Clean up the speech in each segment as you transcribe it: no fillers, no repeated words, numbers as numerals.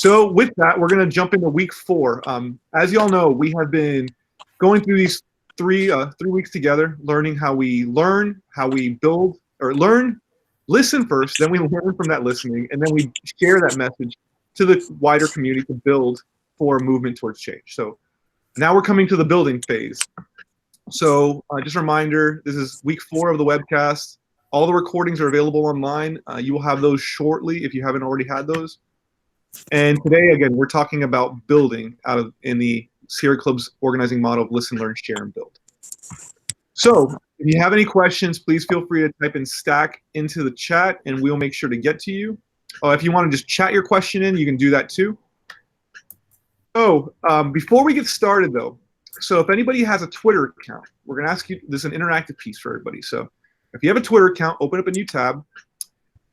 So with that, we're going to jump into week 4. As you all know, we have been going through these three weeks together, learning how we learn, how we build, or listen first, then we learn from that listening, and then we share that message to the wider community to build for a movement towards change. So now we're coming to the building phase. So just a reminder, this is week 4 of the webcast. All the recordings are available online. You will have those shortly if you haven't already had those. And today, again, we're talking about building in the Sierra Club's organizing model of listen, learn, share, and build. So if you have any questions, please feel free to type in stack into the chat, and we'll make sure to get to you. If you want to just chat your question in, you can do that too. So before we get started, though, so if anybody has a Twitter account, we're going to ask you, this is an interactive piece for everybody. So if you have a Twitter account, open up a new tab.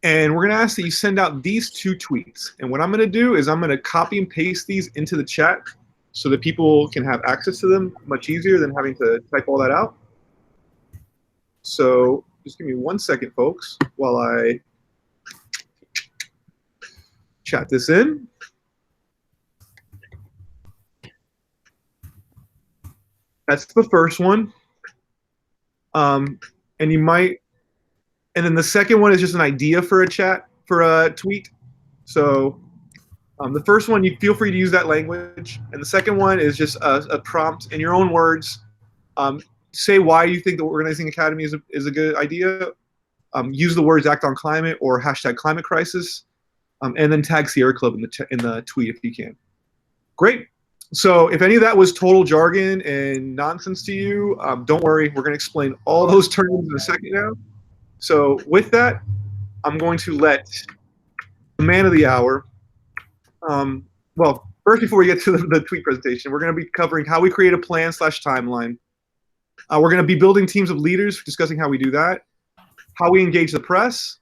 And we're going to ask that you send out these 2 tweets. And what I'm going to do is I'm going to copy and paste these into the chat so that people can have access to them much easier than having to type all that out. So just give me 1 second, folks, while I chat this in. That's the first one. And you might... And then the second one is just an idea for a tweet. So the first one, you feel free to use that language. And the second one is just a prompt in your own words. Say why you think the Organizing Academy is a good idea. Use the words act on climate or hashtag climate crisis. And then tag Sierra Club in the tweet if you can. Great. So if any of that was total jargon and nonsense to you, don't worry. We're going to explain all those terms in a second now. So with that, I'm going to let the man of the hour, well, first before we get to the tweet presentation, we're going to be covering how we create a plan/timeline. We're going to be building teams of leaders, discussing how we do that, how we engage the press,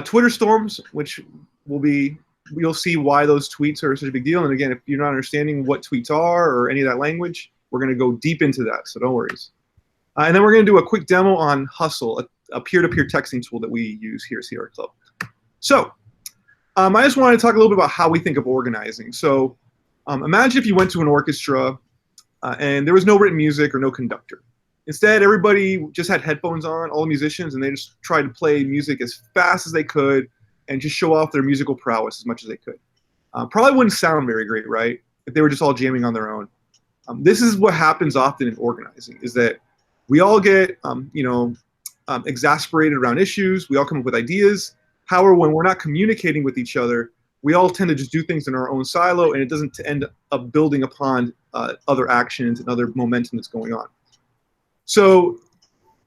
Twitter storms, which you'll see why those tweets are such a big deal. And again, if you're not understanding what tweets are or any of that language, we're going to go deep into that, so don't worry. And then we're going to do a quick demo on Hustle, a peer-to-peer texting tool that we use here at Sierra Club. So I just wanted to talk a little bit about how we think of organizing. So imagine if you went to an orchestra and there was no written music or no conductor. Instead, everybody just had headphones on, all the musicians, and they just tried to play music as fast as they could and just show off their musical prowess as much as they could. Probably wouldn't sound very great, right? If they were just all jamming on their own. This is what happens often in organizing, is that we all get, exasperated around issues. We all come up with ideas. However, when we're not communicating with each other, we all tend to just do things in our own silo, and it doesn't end up building upon other actions and other momentum that's going on. So,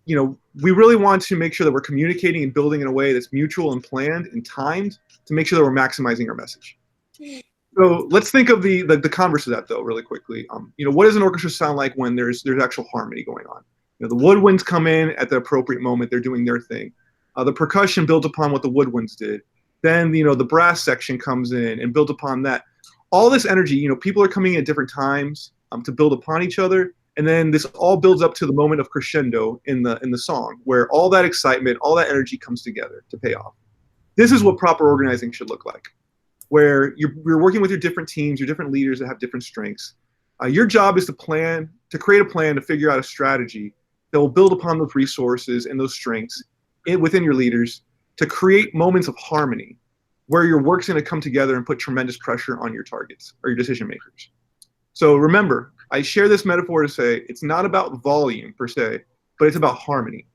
we really want to make sure that we're communicating and building in a way that's mutual and planned and timed to make sure that we're maximizing our message. So let's think of the converse of that, though, really quickly. What does an orchestra sound like when there's actual harmony going on? The woodwinds come in at the appropriate moment. They're doing their thing. The percussion built upon what the woodwinds did. Then, the brass section comes in and built upon that. All this energy, people are coming in at different times to build upon each other. And then this all builds up to the moment of crescendo in the song, where all that excitement, all that energy comes together to pay off. This is what proper organizing should look like, where you're working with your different teams, your different leaders that have different strengths. Your job is to create a plan to figure out a strategy that will build upon those resources and those strengths within your leaders to create moments of harmony where your work's going to come together and put tremendous pressure on your targets or your decision makers. So remember, I share this metaphor to say it's not about volume per se, but it's about harmony.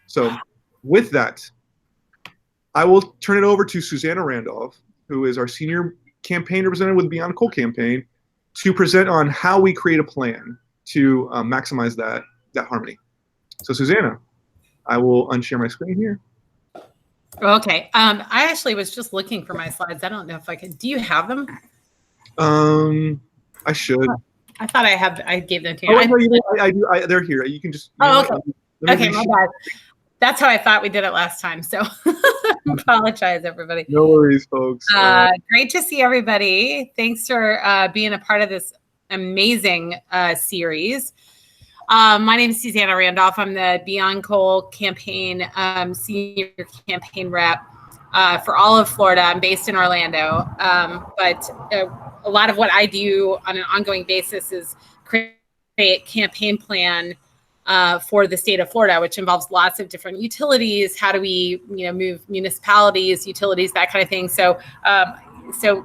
So with that, I will turn it over to Susanna Randolph, who is our senior campaign representative with Beyond Coal campaign, to present on how we create a plan to maximize that harmony. So Susanna, I will unshare my screen here. Okay. I actually was just looking for my slides. I don't know if I could. Do you have them? I should. I thought I gave them to you. I do. They're here. You can just. Okay. Okay, my bad. That's how I thought we did it last time. So apologize, everybody. No worries, folks. Great to see everybody. Thanks for being a part of this amazing series. My name is Susanna Randolph. I'm the Beyond Coal campaign senior campaign rep. for all of Florida. I'm based in Orlando, but a lot of what I do on an ongoing basis is create a campaign plan for the state of Florida, which involves lots of different utilities. How do we, move municipalities, utilities, that kind of thing. So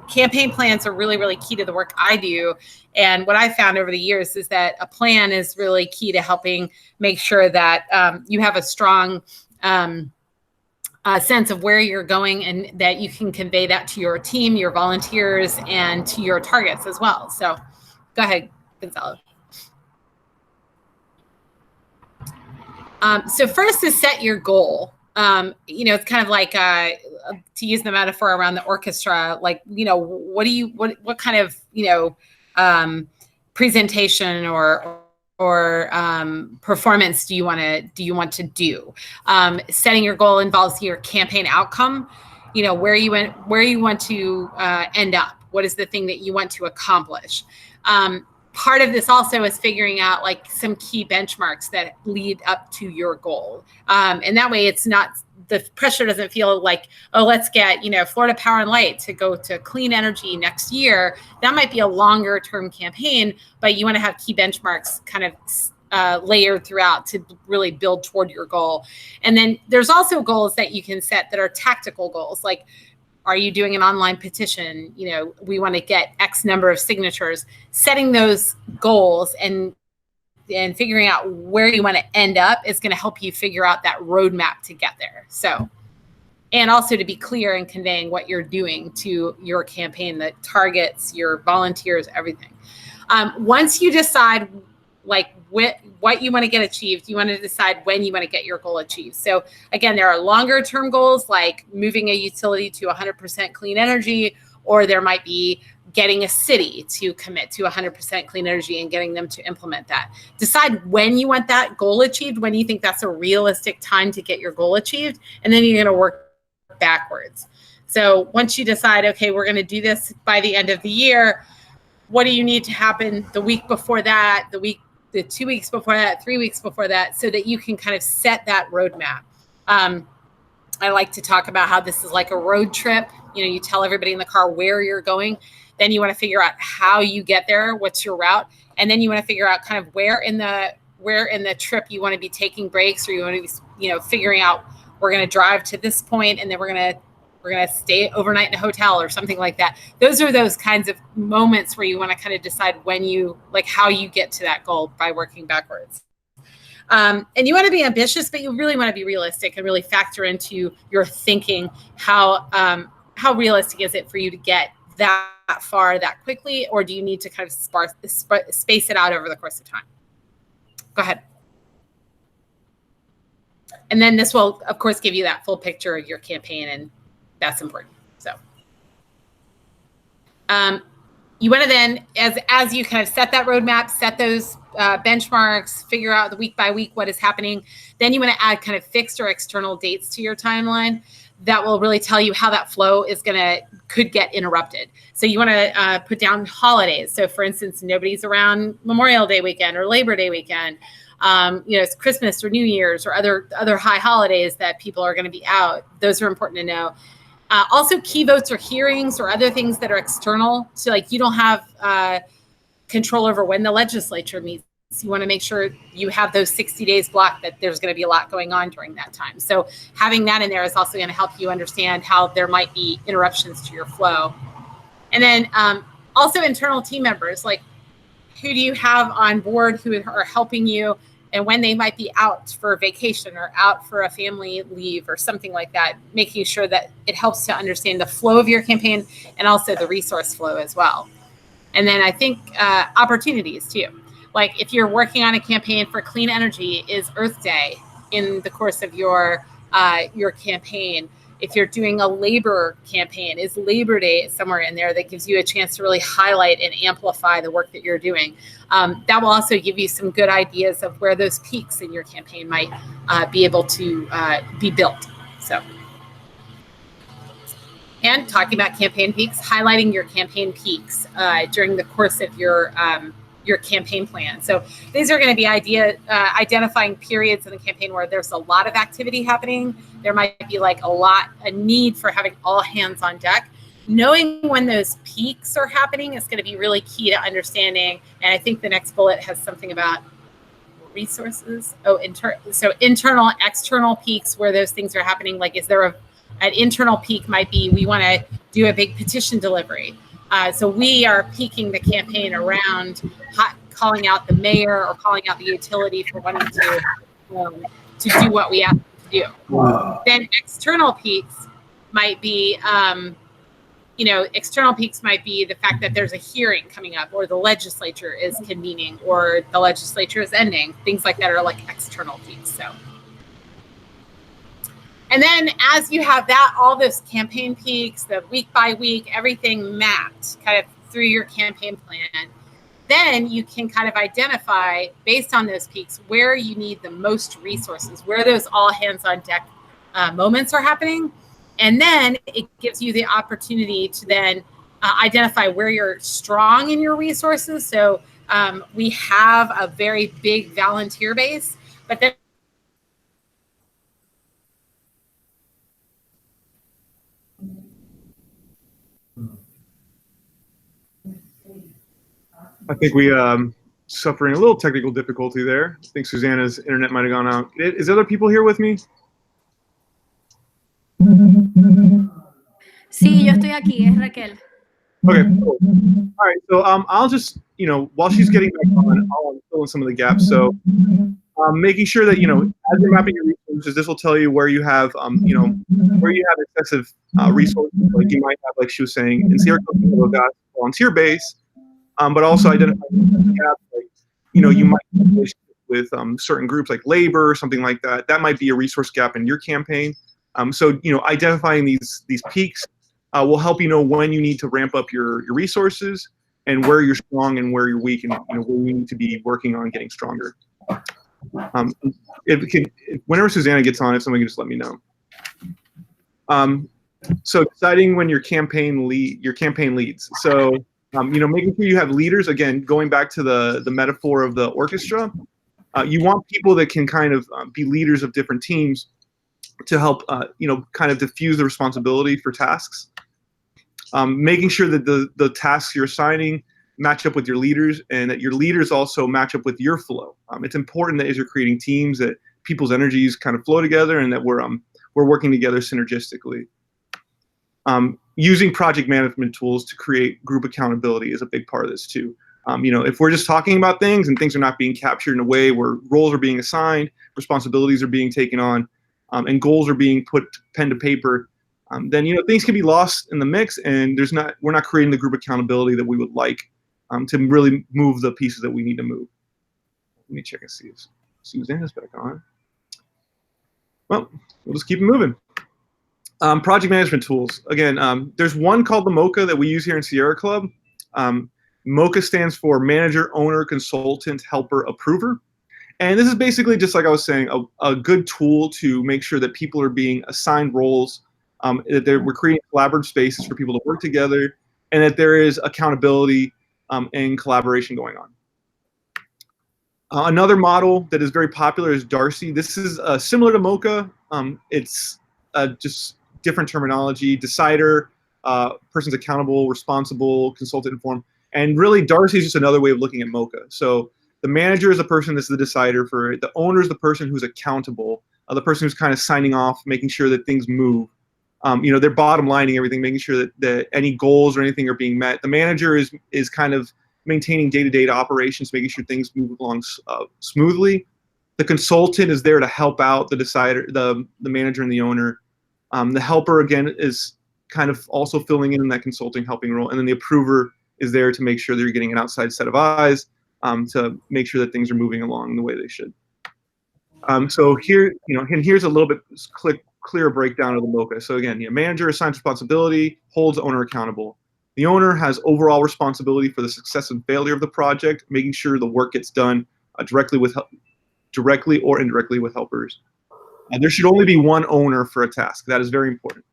campaign plans are really, really key to the work I do. And what I found over the years is that a plan is really key to helping make sure that you have a strong sense of where you're going, and that you can convey that to your team, your volunteers, and to your targets as well. So go ahead, Gonzalo. So first is set your goal. It's kind of like, to use the metaphor around the orchestra, like, what kind of, presentation or performance do you want to do? Setting your goal involves your campaign outcome, where you want to end up. What is the thing that you want to accomplish? Part of this also is figuring out like some key benchmarks that lead up to your goal. And that way it's not, the pressure doesn't feel like, oh, let's get, Florida Power and Light to go to clean energy next year. That might be a longer term campaign, but you want to have key benchmarks kind of layered throughout to really build toward your goal. And then there's also goals that you can set that are tactical goals, like, are you doing an online petition? We want to get X number of signatures. Setting those goals and figuring out where you want to end up is going to help you figure out that roadmap to get there. So, and also to be clear in conveying what you're doing to your campaign, the targets, your volunteers, everything. Once you decide like what you want to get achieved, you want to decide when you want to get your goal achieved. So again, there are longer term goals like moving a utility to 100% clean energy, or there might be getting a city to commit to 100% clean energy and getting them to implement that. Decide when you want that goal achieved, when you think that's a realistic time to get your goal achieved, and then you're going to work backwards. So once you decide, okay, we're going to do this by the end of the year, what do you need to happen the week before that, the 2 weeks before that, 3 weeks before that, so that you can kind of set that roadmap. I like to talk about how this is like a road trip. You tell everybody in the car where you're going. Then you want to figure out how you get there, what's your route, and then you want to figure out kind of where in the trip you want to be taking breaks, or you want to be, figuring out, we're going to drive to this point, and then we're going to stay overnight in a hotel or something like that. Those are those kinds of moments where you want to kind of decide how you get to that goal by working backwards. And you want to be ambitious, but you really want to be realistic and really factor into your thinking how realistic is it for you to get that far that quickly, or do you need to kind of space it out over the course of time? Go ahead. And then this will, of course, give you that full picture of your campaign, and that's important. So you want to then, as you kind of set that roadmap, set those benchmarks, figure out the week by week what is happening, then you want to add kind of fixed or external dates to your timeline that will really tell you how that flow could get interrupted. So you want to put down holidays. So for instance, nobody's around Memorial Day weekend or Labor Day weekend. It's Christmas or New Year's or other high holidays that people are going to be out. Those are important to know. Also, key votes or hearings or other things that are external. So like you don't have control over when the legislature meets. You want to make sure you have those 60 days blocked, that there's going to be a lot going on during that time. So having that in there is also going to help you understand how there might be interruptions to your flow. And then also internal team members, like who do you have on board who are helping you, and when they might be out for vacation or out for a family leave or something like that, making sure that it helps to understand the flow of your campaign and also the resource flow as well. And then I think opportunities too. Like if you're working on a campaign for clean energy, is Earth Day in the course of your campaign? If you're doing a labor campaign, is Labor Day somewhere in there that gives you a chance to really highlight and amplify the work that you're doing? That will also give you some good ideas of where those peaks in your campaign might be able to be built. So, and talking about campaign peaks, highlighting your campaign peaks during the course of your campaign plan. So these are going to be identifying periods in the campaign where there's a lot of activity happening, there might be like a need for having all hands on deck. Knowing when those peaks are happening is going to be really key to understanding. And I think the next bullet has something about resources. So internal, external peaks where those things are happening. Like, is there an internal peak might be, we want to do a big petition delivery. So we are peaking the campaign around calling out the mayor or calling out the utility for wanting to do what we ask them to do. Wow. Then external peaks might be, external peaks might be the fact that there's a hearing coming up, or the legislature is convening, or the legislature is ending. Things like that are like external peaks. So, and then as you have that, all those campaign peaks, the week by week, everything mapped kind of through your campaign plan, then you can kind of identify based on those peaks where you need the most resources, where those all hands on deck moments are happening. And then it gives you the opportunity to then identify where you're strong in your resources. So we have a very big volunteer base, but then I think we suffering a little technical difficulty there. I think Susanna's internet might have gone out. Is there other people here with me? Sí, yo estoy aquí, es Raquel. Okay, cool. All right, so I'll just, while she's getting back on, I'll fill in some of the gaps. So making sure that, as you're mapping your resources, this will tell you where you have, where you have excessive resources. Like you might have, like she was saying, in Sierra Club, you've got volunteer base, but also identifying gaps, like, you might have relationships with certain groups like labor or something like that. That might be a resource gap in your campaign. So, identifying these peaks will help you know when you need to ramp up your resources and where you're strong and where you're weak, and where you need to be working on getting stronger. Whenever Susanna gets on, if someone can just let me know. So deciding when your campaign leads. So making sure you have leaders. Again, going back to the metaphor of the orchestra, you want people that can kind of be leaders of different teams to help kind of diffuse the responsibility for tasks. Making sure that the tasks you're assigning match up with your leaders, and that your leaders also match up with your flow. It's important that as you're creating teams, that people's energies kind of flow together, and that we're working together synergistically. Using project management tools to create group accountability is a big part of this too. If we're just talking about things and things are not being captured in a way where roles are being assigned, responsibilities are being taken on, and goals are being put pen to paper, then things can be lost in the mix, and we're not creating the group accountability that we would like to really move the pieces that we need to move. Let me check and see if Susanna's back on. Well, we'll just keep it moving. Project management tools. Again, there's one called the MOCA that we use here in Sierra Club. MOCA stands for Manager, Owner, Consultant, Helper, Approver. And this is basically, just like I was saying, a good tool to make sure that people are being assigned roles, that we're creating collaborative spaces for people to work together, and that there is accountability and collaboration going on. Another model that is very popular is Darcy. This is similar to MOCA. It's just different terminology: decider, person's accountable, responsible, consultant, informed. And really, Darcy is just another way of looking at MOCA. So the manager is the person that's the decider for it. The owner is the person who's accountable, the person who's kind of signing off, making sure that things move. They're bottom lining everything, making sure that any goals or anything are being met. The manager is kind of maintaining day-to-day operations, making sure things move along smoothly. The consultant is there to help out the decider, the manager and the owner. The helper, again, is kind of also filling in that consulting helping role. And then the approver is there to make sure they're getting an outside set of eyes, to make sure that things are moving along the way they should. So here, and here's a little bit clearer breakdown of the MOCA. So again, manager assigns responsibility, holds owner accountable. The owner has overall responsibility for the success and failure of the project, making sure the work gets done directly or indirectly with helpers. There should only be one owner for a task. That is very important.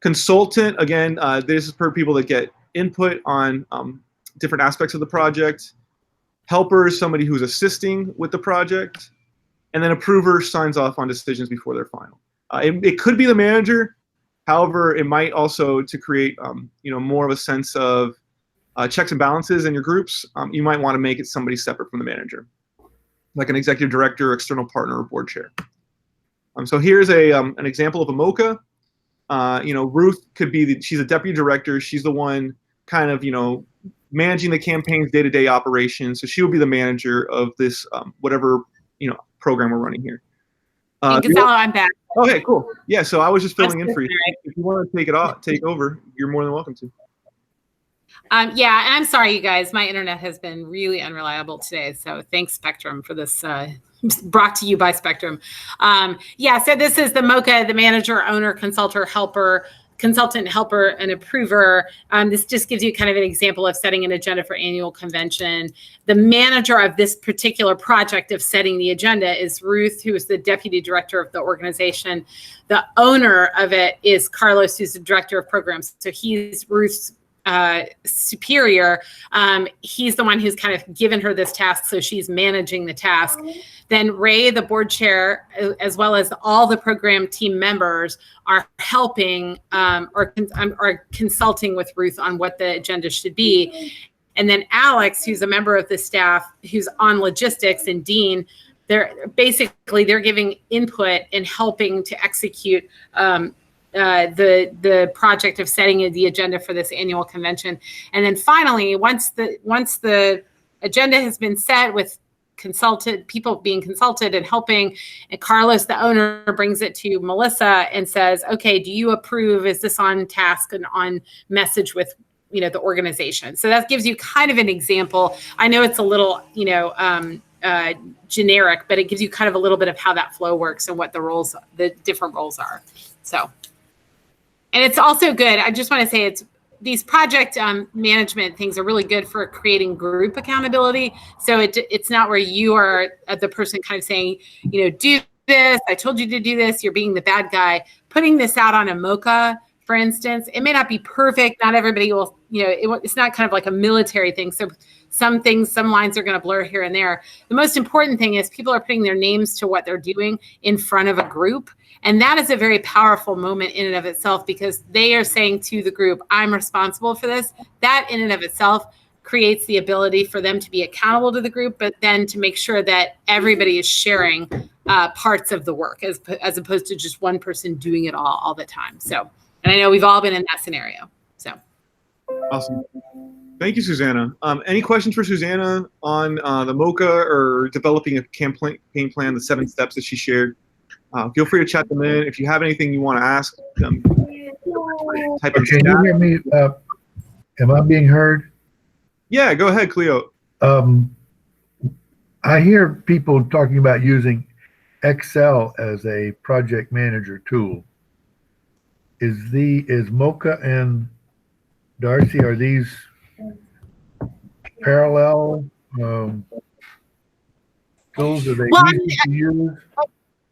Consultant, again, this is for people that get input on different aspects of the project. Helper is somebody who's assisting with the project. And then approver signs off on decisions before they're final. It could be the manager. However, it might also, to create more of a sense of checks and balances in your groups, you might want to make it somebody separate from the manager, like an executive director, external partner, or board chair. So here's an example of a MOCA. Ruth could be she's a deputy director. She's the one kind of managing the campaign's day-to-day operations. So she will be the manager of this whatever program we're running here. And Gonzalo, I'm back. Okay, cool. Yeah, so I was just filling in for you. If you want to take over, you're more than welcome to. Yeah, and I'm sorry, you guys. My internet has been really unreliable today. So thanks, Spectrum, for this. Brought to you by Spectrum. Yeah, so this is the MOCA, the manager, owner, consultant, helper, and approver. This just gives you kind of an example of setting an agenda for annual convention. The manager of this particular project of setting the agenda is Ruth, who is the deputy director of the organization. The owner of it is Carlos, who's the director of programs. So he's Ruth's superior. He's the one who's kind of given her this task, so she's managing the task. Then Ray, the board chair, as well as all the program team members, are helping or consulting with Ruth on what the agenda should be. And then Alex, who's a member of the staff, who's on logistics, and Dean, they're giving input and helping to execute the project of setting the agenda for this annual convention. And then finally, once the agenda has been set with people being consulted and helping, and Carlos, the owner, brings it to Melissa and says, okay, do you approve? Is this on task and on message with the organization? So that gives you kind of an example. I know it's a little generic, but it gives you kind of a little bit of how that flow works and what the different roles are. So, and it's also good. I just want to say these project management things are really good for creating group accountability. So it's not where you are the person kind of saying, do this, I told you to do this, you're being the bad guy. Putting this out on a MOCA, for instance, it may not be perfect. Not everybody will, it's not kind of like a military thing. So some lines are going to blur here and there. The most important thing is people are putting their names to what they're doing in front of a group. And that is a very powerful moment in and of itself, because they are saying to the group, I'm responsible for this. That in and of itself creates the ability for them to be accountable to the group, but then to make sure that everybody is sharing parts of the work as opposed to just one person doing it all the time. So, and I know we've all been in that scenario. So. Awesome. Thank you, Susanna. Any questions for Susanna on the MOCA or developing a campaign plan, the 7 steps that she shared? Feel free to chat them in. If you have anything you want to ask them, type in chat. Can you hear me? Am I being heard? Yeah, go ahead, Cleo. I hear people talking about using Excel as a project manager tool. Is MOCA and Darcy, are these parallel tools? Are they easy to use?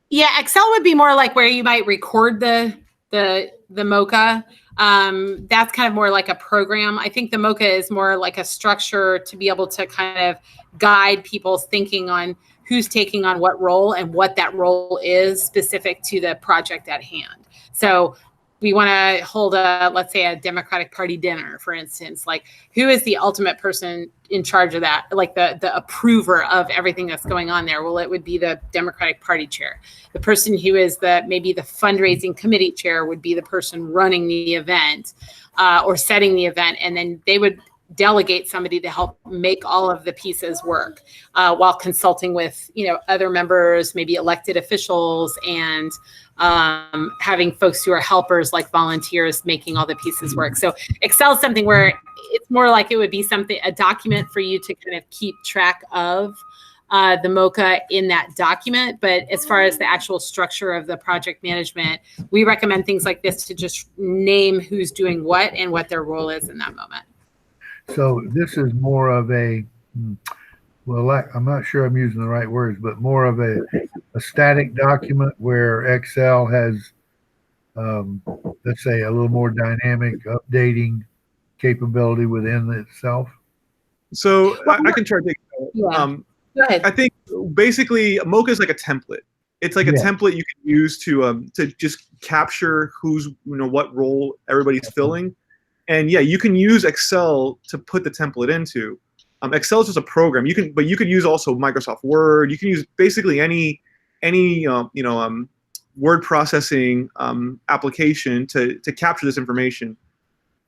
Yeah, Excel would be more like where you might record the MOCA. That's kind of more like a program. I think the MOCA is more like a structure to be able to kind of guide people's thinking on who's taking on what role and what that role is specific to the project at hand. So we want to hold let's say a Democratic Party dinner, for instance, like who is the ultimate person in charge of that? Like the approver of everything that's going on there. Well, it would be the Democratic Party chair. The person who is maybe the fundraising committee chair would be the person running the event or setting the event. And then they would delegate somebody to help make all of the pieces work while consulting with, other members, maybe elected officials, and having folks who are helpers like volunteers making all the pieces work. So Excel is something where it's more like it would be a document for you to kind of keep track of the MOCA in that document. But as far as the actual structure of the project management, we recommend things like this to just name who's doing what and what their role is in that moment. So this is more of I'm not sure I'm using the right words, but more of a static document where Excel has, let's say, a little more dynamic updating capability within itself. So I can try to take Go ahead. I think basically MOCA is like a template. It's like a Yeah. template you can use to just capture who's what role everybody's filling. And yeah, you can use Excel to put the template into. Excel is just a program. But you could use also Microsoft Word. You can use basically any word processing application to capture this information.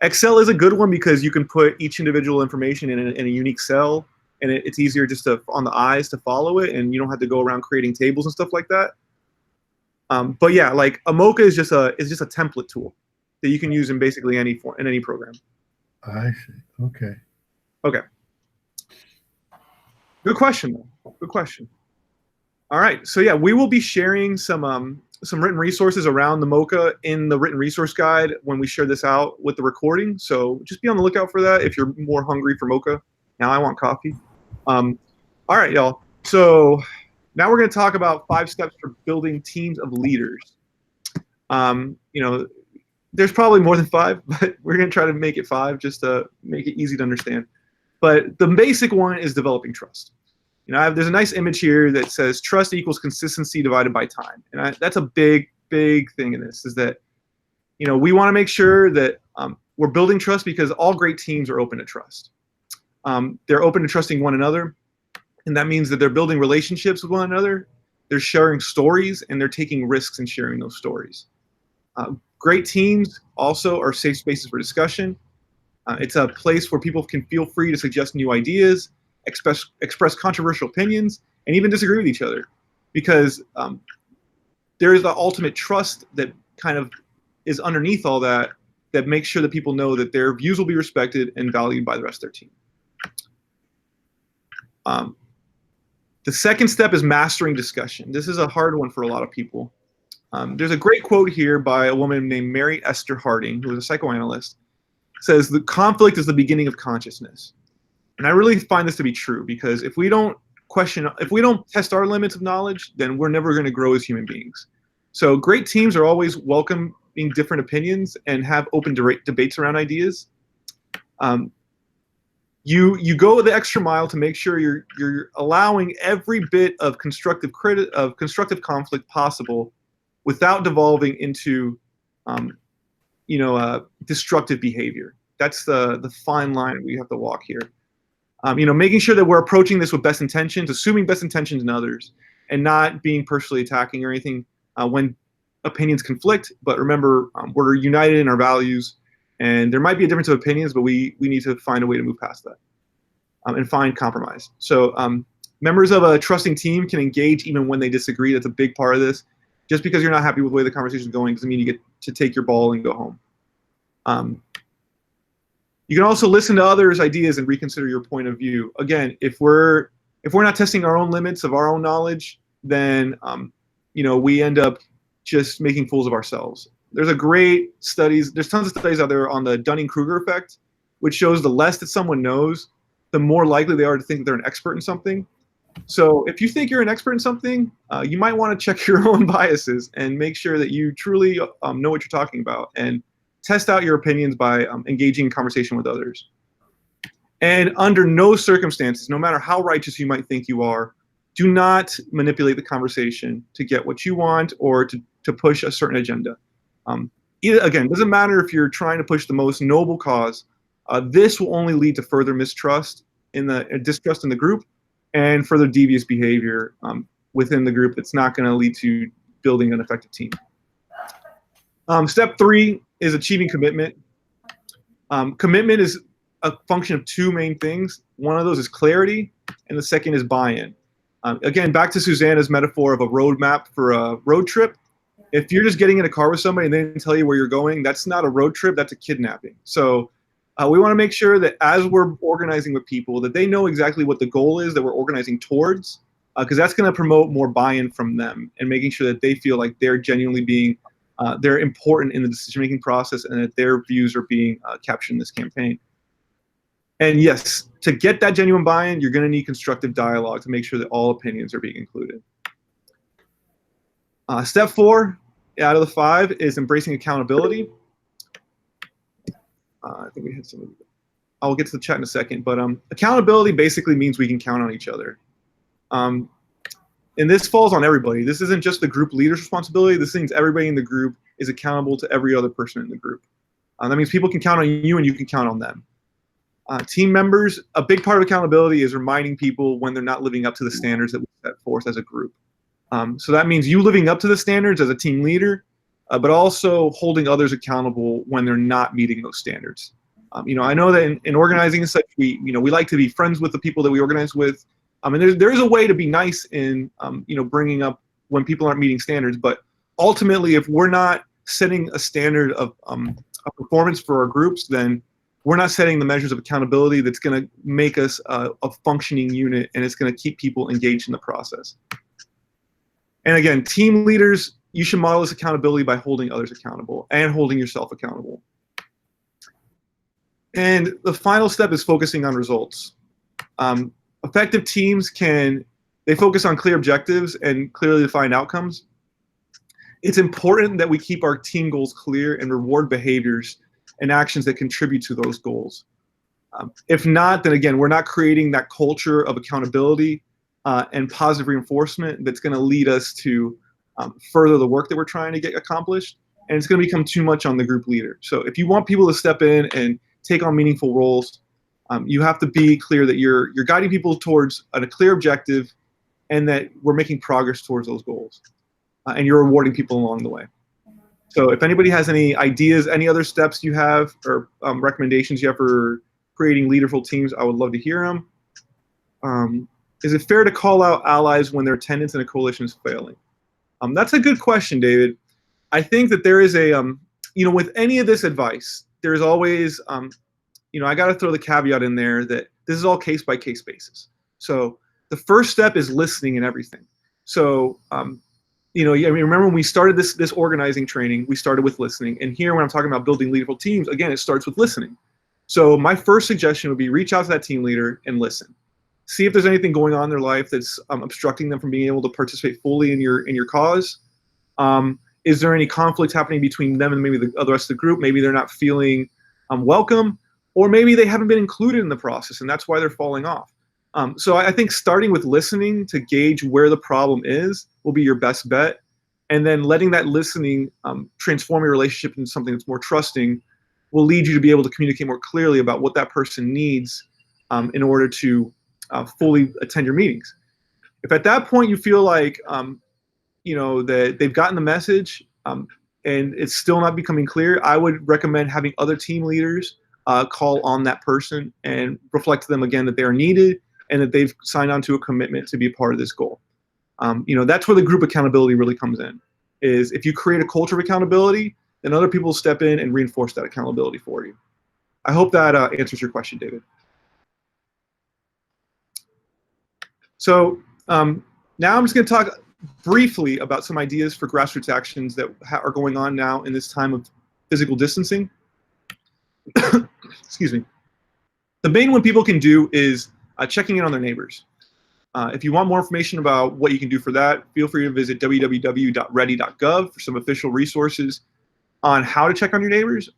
Excel is a good one because you can put each individual information in a unique cell, and it's easier just on the eyes to follow it, and you don't have to go around creating tables and stuff like that. But yeah, like a Mocha is just a template tool that you can use in basically any program. I see. Okay. Okay. Good question, though. Good question. All right. So yeah, we will be sharing some written resources around the Mocha in the written resource guide when we share this out with the recording. So just be on the lookout for that if you're more hungry for Mocha. Now I want coffee. All right, y'all. So now we're going to talk about 5 steps for building teams of leaders. There's probably more than 5, but we're going to try to make it 5 just to make it easy to understand. But the basic one is developing trust. There's a nice image here that says trust equals consistency divided by time. And that's a big, big thing in this, is that, we want to make sure that we're building trust because all great teams are open to trust. They're open to trusting one another. And that means that they're building relationships with one another. They're sharing stories, and they're taking risks in sharing those stories. Great teams also are safe spaces for discussion. It's a place where people can feel free to suggest new ideas, express controversial opinions, and even disagree with each other, because there is the ultimate trust that kind of is underneath all that makes sure that people know that their views will be respected and valued by the rest of their team. The second step is mastering discussion. This is a hard one for a lot of people. There's a great quote here by a woman named Mary Esther Harding, who is a psychoanalyst. It says, "The conflict is the beginning of consciousness." And I really find this to be true, because if we don't test our limits of knowledge, then we're never going to grow as human beings. So great teams are always welcoming different opinions and have open debates around ideas. You go the extra mile to make sure you're allowing every bit of constructive conflict possible without devolving into destructive behavior. That's the fine line we have to walk here. Making sure that we're approaching this with best intentions, assuming best intentions in others, and not being personally attacking or anything when opinions conflict. But remember, we're united in our values, and there might be a difference of opinions, but we need to find a way to move past that and find compromise. So members of a trusting team can engage even when they disagree. That's a big part of this. Just because you're not happy with the way the conversation is going doesn't mean you get to take your ball and go home. You can also listen to others' ideas and reconsider your point of view. Again, if we're not testing our own limits of our own knowledge, then we end up just making fools of ourselves. There's tons of studies out there on the Dunning-Kruger effect, which shows the less that someone knows, the more likely they are to think they're an expert in something. So if you think you're an expert in something, you might want to check your own biases and make sure that you truly know what you're talking about, and test out your opinions by engaging in conversation with others. And under no circumstances, no matter how righteous you might think you are, do not manipulate the conversation to get what you want or to push a certain agenda. Again, it doesn't matter if you're trying to push the most noble cause. This will only lead to further distrust in the group and further devious behavior within the group. It's not going to lead to building an effective team. Step 3 is achieving commitment. Commitment is a function of 2 main things. One of those is clarity, and the second is buy-in. Again, back to Susanna's metaphor of a roadmap for a road trip. If you're just getting in a car with somebody and they didn't tell you where you're going, that's not a road trip, that's a kidnapping. So we want to make sure that as we're organizing with people, that they know exactly what the goal is that we're organizing towards, because that's going to promote more buy-in from them and making sure that they feel like they're genuinely they're important in the decision-making process, and that their views are being captured in this campaign. And yes, to get that genuine buy-in, you're going to need constructive dialogue to make sure that all opinions are being included. Step 4 out of the 5 is embracing accountability. I think we had some. I'll get to the chat in a second, but accountability basically means we can count on each other. And this falls on everybody. This isn't just the group leader's responsibility. This means everybody in the group is accountable to every other person in the group. That means people can count on you and you can count on them. Team members, a big part of accountability is reminding people when they're not living up to the standards that we set forth as a group. So that means you living up to the standards as a team leader, but also holding others accountable when they're not meeting those standards. I know that in organizing and such, we like to be friends with the people that we organize with. And there is a way to be nice in, bringing up when people aren't meeting standards. But ultimately, if we're not setting a standard of a performance for our groups, then we're not setting the measures of accountability that's going to make us a functioning unit, and it's going to keep people engaged in the process. And again, team leaders, you should model this accountability by holding others accountable and holding yourself accountable. And the final step is focusing on results. Effective teams they focus on clear objectives and clearly defined outcomes. It's important that we keep our team goals clear and reward behaviors and actions that contribute to those goals. If not, then again, we're not creating that culture of accountability and positive reinforcement that's going to lead us to further the work that we're trying to get accomplished, and it's going to become too much on the group leader. So if you want people to step in and take on meaningful roles, you have to be clear that you're guiding people towards a clear objective and that we're making progress towards those goals, and you're rewarding people along the way. So if anybody has any ideas, any other steps you have or recommendations you have for creating leaderful teams, I would love to hear them. Is it fair to call out allies when their attendance in a coalition is failing? That's a good question, David. I think that there is with any of this advice, there's always, I got to throw the caveat in there that this is all case-by-case basis. So the first step is listening and everything. So, remember when we started this organizing training, we started with listening. And here, when I'm talking about building leaderful teams, again, it starts with listening. So my first suggestion would be reach out to that team leader and listen. See if there's anything going on in their life that's obstructing them from being able to participate fully in your cause. Is there any conflict happening between them and maybe the rest of the group? Maybe they're not feeling welcome, or maybe they haven't been included in the process, and that's why they're falling off. So I think starting with listening to gauge where the problem is will be your best bet, and then letting that listening transform your relationship into something that's more trusting will lead you to be able to communicate more clearly about what that person needs in order to fully attend your meetings. If at that point you feel like that they've gotten the message and it's still not becoming clear, I would recommend having other team leaders call on that person and reflect to them again that they are needed and that they've signed on to a commitment to be a part of this goal. That's where the group accountability really comes in, is if you create a culture of accountability, then other people will step in and reinforce that accountability for you. I hope that answers your question, David. So now I'm just going to talk briefly about some ideas for grassroots actions that are going on now in this time of physical distancing. Excuse me. The main one people can do is checking in on their neighbors. If you want more information about what you can do for that, feel free to visit www.ready.gov for some official resources on how to check on your neighbors.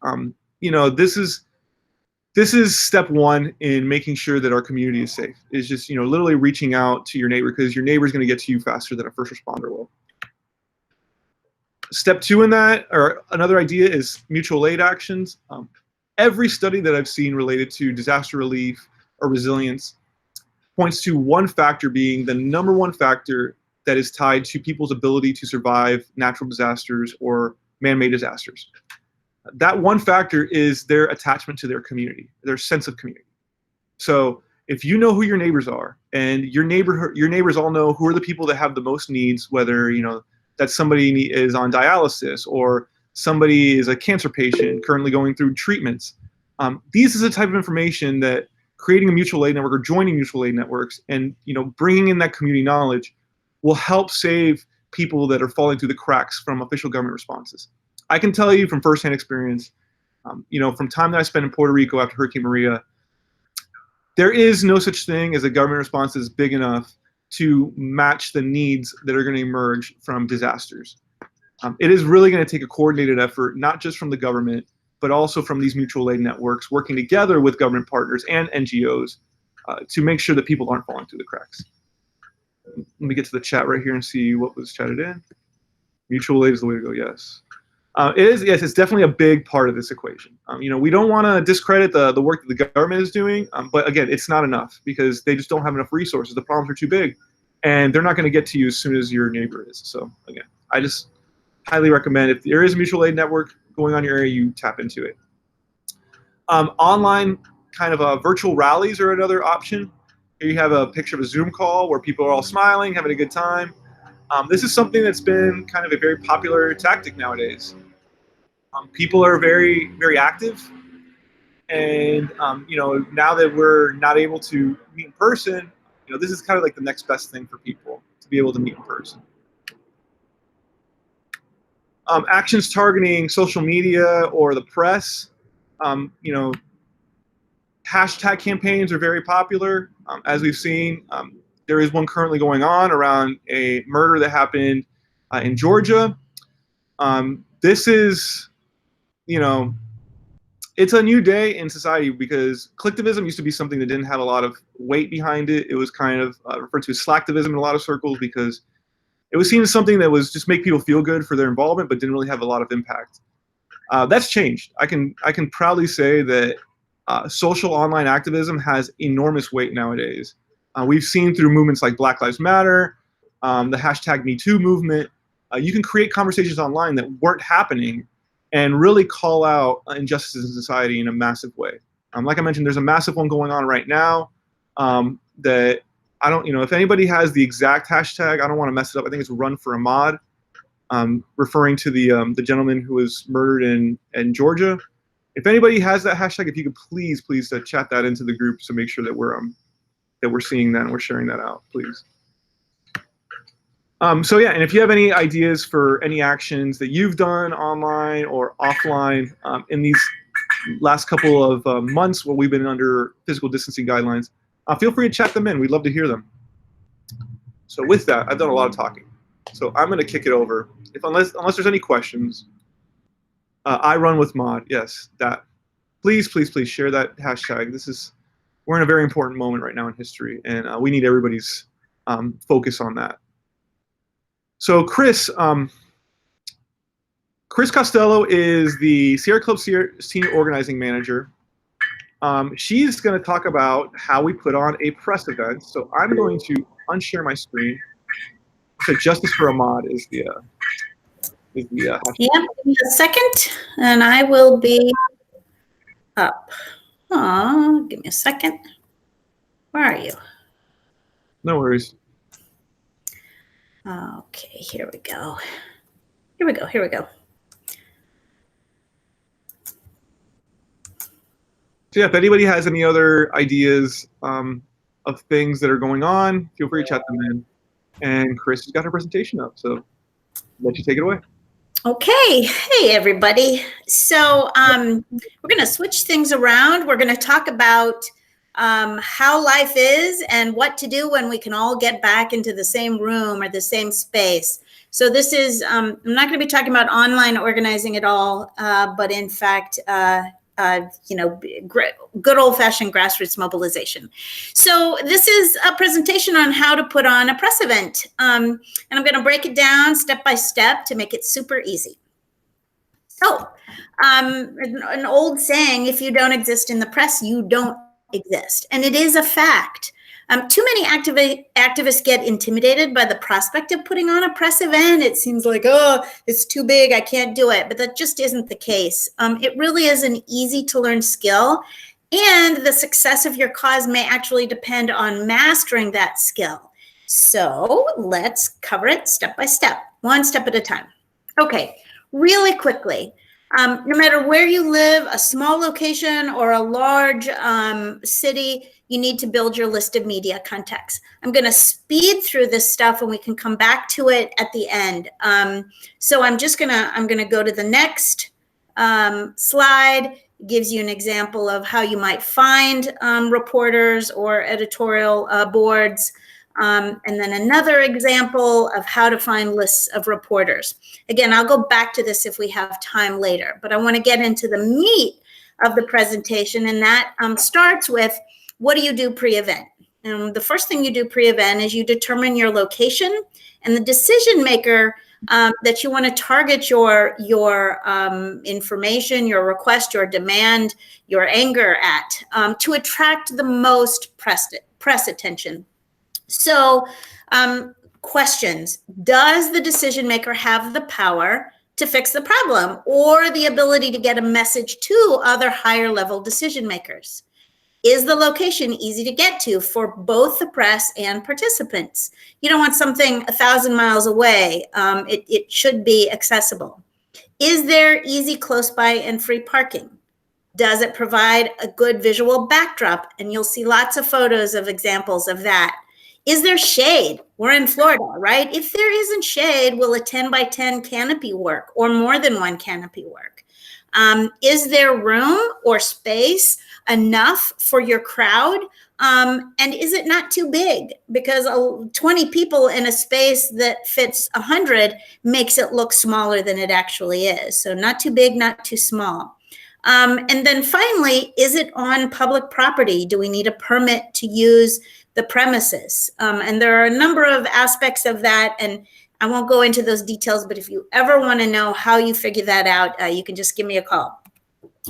This is step one in making sure that our community is safe, is just, literally reaching out to your neighbor, because your neighbor is going to get to you faster than a first responder will. Step two in that, or another idea, is mutual aid actions. Every study that I've seen related to disaster relief or resilience points to one factor being the number one factor that is tied to people's ability to survive natural disasters or man-made disasters. That one factor is their attachment to their community, their sense of community. So if you know who your neighbors are, and your neighbors all know who are the people that have the most needs, whether that somebody is on dialysis or somebody is a cancer patient currently going through treatments, these is the type of information that creating a mutual aid network or joining mutual aid networks and bringing in that community knowledge will help save people that are falling through the cracks from official government responses. I can tell you from firsthand experience, from time that I spent in Puerto Rico after Hurricane Maria, there is no such thing as a government response that's big enough to match the needs that are going to emerge from disasters. It is really going to take a coordinated effort, not just from the government, but also from these mutual aid networks working together with government partners and NGOs to make sure that people aren't falling through the cracks. Let me get to the chat right here and see what was chatted in. Mutual aid is the way to go. Yes. Yes, it's definitely a big part of this equation. We don't want to discredit the work that the government is doing, but again, it's not enough because they just don't have enough resources. The problems are too big, and they're not going to get to you as soon as your neighbor is. So again, I just highly recommend if there is a mutual aid network going on in your area, you tap into it. Online kind of virtual rallies are another option. Here you have a picture of a Zoom call where people are all smiling, having a good time. This is something that's been kind of a very popular tactic nowadays. People are very, very active, and now that we're not able to meet in person, this is kind of like the next best thing for people to be able to meet in person. Actions targeting social media or the press, hashtag campaigns are very popular. As we've seen, there is one currently going on around a murder that happened in Georgia. This is, it's a new day in society because collectivism used to be something that didn't have a lot of weight behind it. It was kind of referred to as slacktivism in a lot of circles because it was seen as something that was just make people feel good for their involvement, but didn't really have a lot of impact. That's changed. I can proudly say that social online activism has enormous weight nowadays. We've seen through movements like Black Lives Matter, the hashtag #MeToo movement, you can create conversations online that weren't happening and really call out injustices in society in a massive way. Like I mentioned, there's a massive one going on right now that I don't, if anybody has the exact hashtag, I don't want to mess it up. I think it's Run for Ahmaud, referring to the gentleman who was murdered in Georgia. If anybody has that hashtag, if you could please chat that into the group to make sure that we're seeing that and we're sharing that out, please. So yeah, and if you have any ideas for any actions that you've done online or offline in these last couple of months while we've been under physical distancing guidelines, feel free to chat them in. We'd love to hear them. So with that, I've done a lot of talking. So I'm going to kick it over. Unless there's any questions, I run with Mod. Yes, that. Please share that hashtag. We're in a very important moment right now in history, and we need everybody's focus on that. So Chris Costello is the Sierra Club Senior Organizing Manager. She's going to talk about how we put on a press event. So I'm going to unshare my screen. So Justice for Ahmaud is the yeah, give me a second, and I will be up. Give me a second. Where are you? No worries. Okay, here we go. Here we go. So yeah, if anybody has any other ideas of things that are going on, feel free to chat them in. And Chris has got her presentation up, so I'll let you take it away. Okay, hey everybody. So we're going to switch things around. We're going to talk about how life is and what to do when we can all get back into the same room or the same space. So this is, I'm not going to be talking about online organizing at all, but in fact, good old-fashioned grassroots mobilization. So this is a presentation on how to put on a press event. And I'm going to break it down step by step to make it super easy. So an old saying, if you don't exist in the press, you don't exist. And it is a fact. Too many activists get intimidated by the prospect of putting on a press event. It seems like, oh, it's too big, I can't do it. But that just isn't the case. It really is an easy to learn skill. And the success of your cause may actually depend on mastering that skill. So let's cover it step by step, one step at a time. Okay, really quickly. No matter where you live, a small location or a large city, you need to build your list of media contacts. I'm going to speed through this stuff and we can come back to it at the end. So I'm going to go to the next slide. It gives you an example of how you might find reporters or editorial boards. And then another example of how to find lists of reporters. Again, I'll go back to this if we have time later, but I want to get into the meat of the presentation, and that starts with, what do you do pre-event? The first thing you do pre-event is you determine your location and the decision maker that you want to target your information, your request, your demand, your anger at to attract the most press attention. So questions: does the decision maker have the power to fix the problem or the ability to get a message to other higher level decision makers? Is the location easy to get to for both the press and participants? You don't want something 1,000 miles away. It should be accessible. Is there easy, close by, and free parking? Does it provide a good visual backdrop? And you'll see lots of photos of examples of that. Is there shade? We're in Florida, right? If there isn't shade, will a 10 by 10 canopy work or more than one canopy work? Is there room or space enough for your crowd? And is it not too big? Because 20 people in a space that fits 100 makes it look smaller than it actually is. So not too big, not too small. And then finally, is it on public property? Do we need a permit to use the premises? And there are a number of aspects of that, and I won't go into those details, but if you ever want to know how you figure that out, you can just give me a call.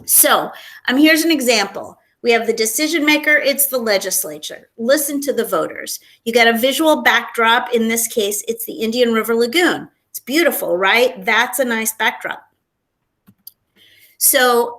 So here's an example. We have the decision maker, it's the legislature. Listen to the voters. You got a visual backdrop. In this case, it's the Indian River Lagoon. It's beautiful, right? That's a nice backdrop. So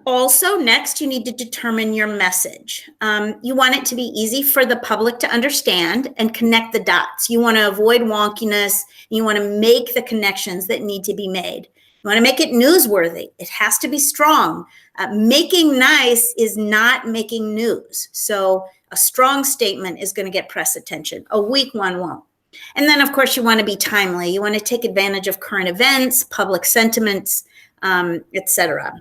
also, next, you need to determine your message. You want it to be easy for the public to understand and connect the dots. You want to avoid wonkiness. You want to make the connections that need to be made. You want to make it newsworthy. It has to be strong. Making nice is not making news. So a strong statement is going to get press attention. A weak one won't. And then, of course, you want to be timely. You want to take advantage of current events, public sentiments, etc.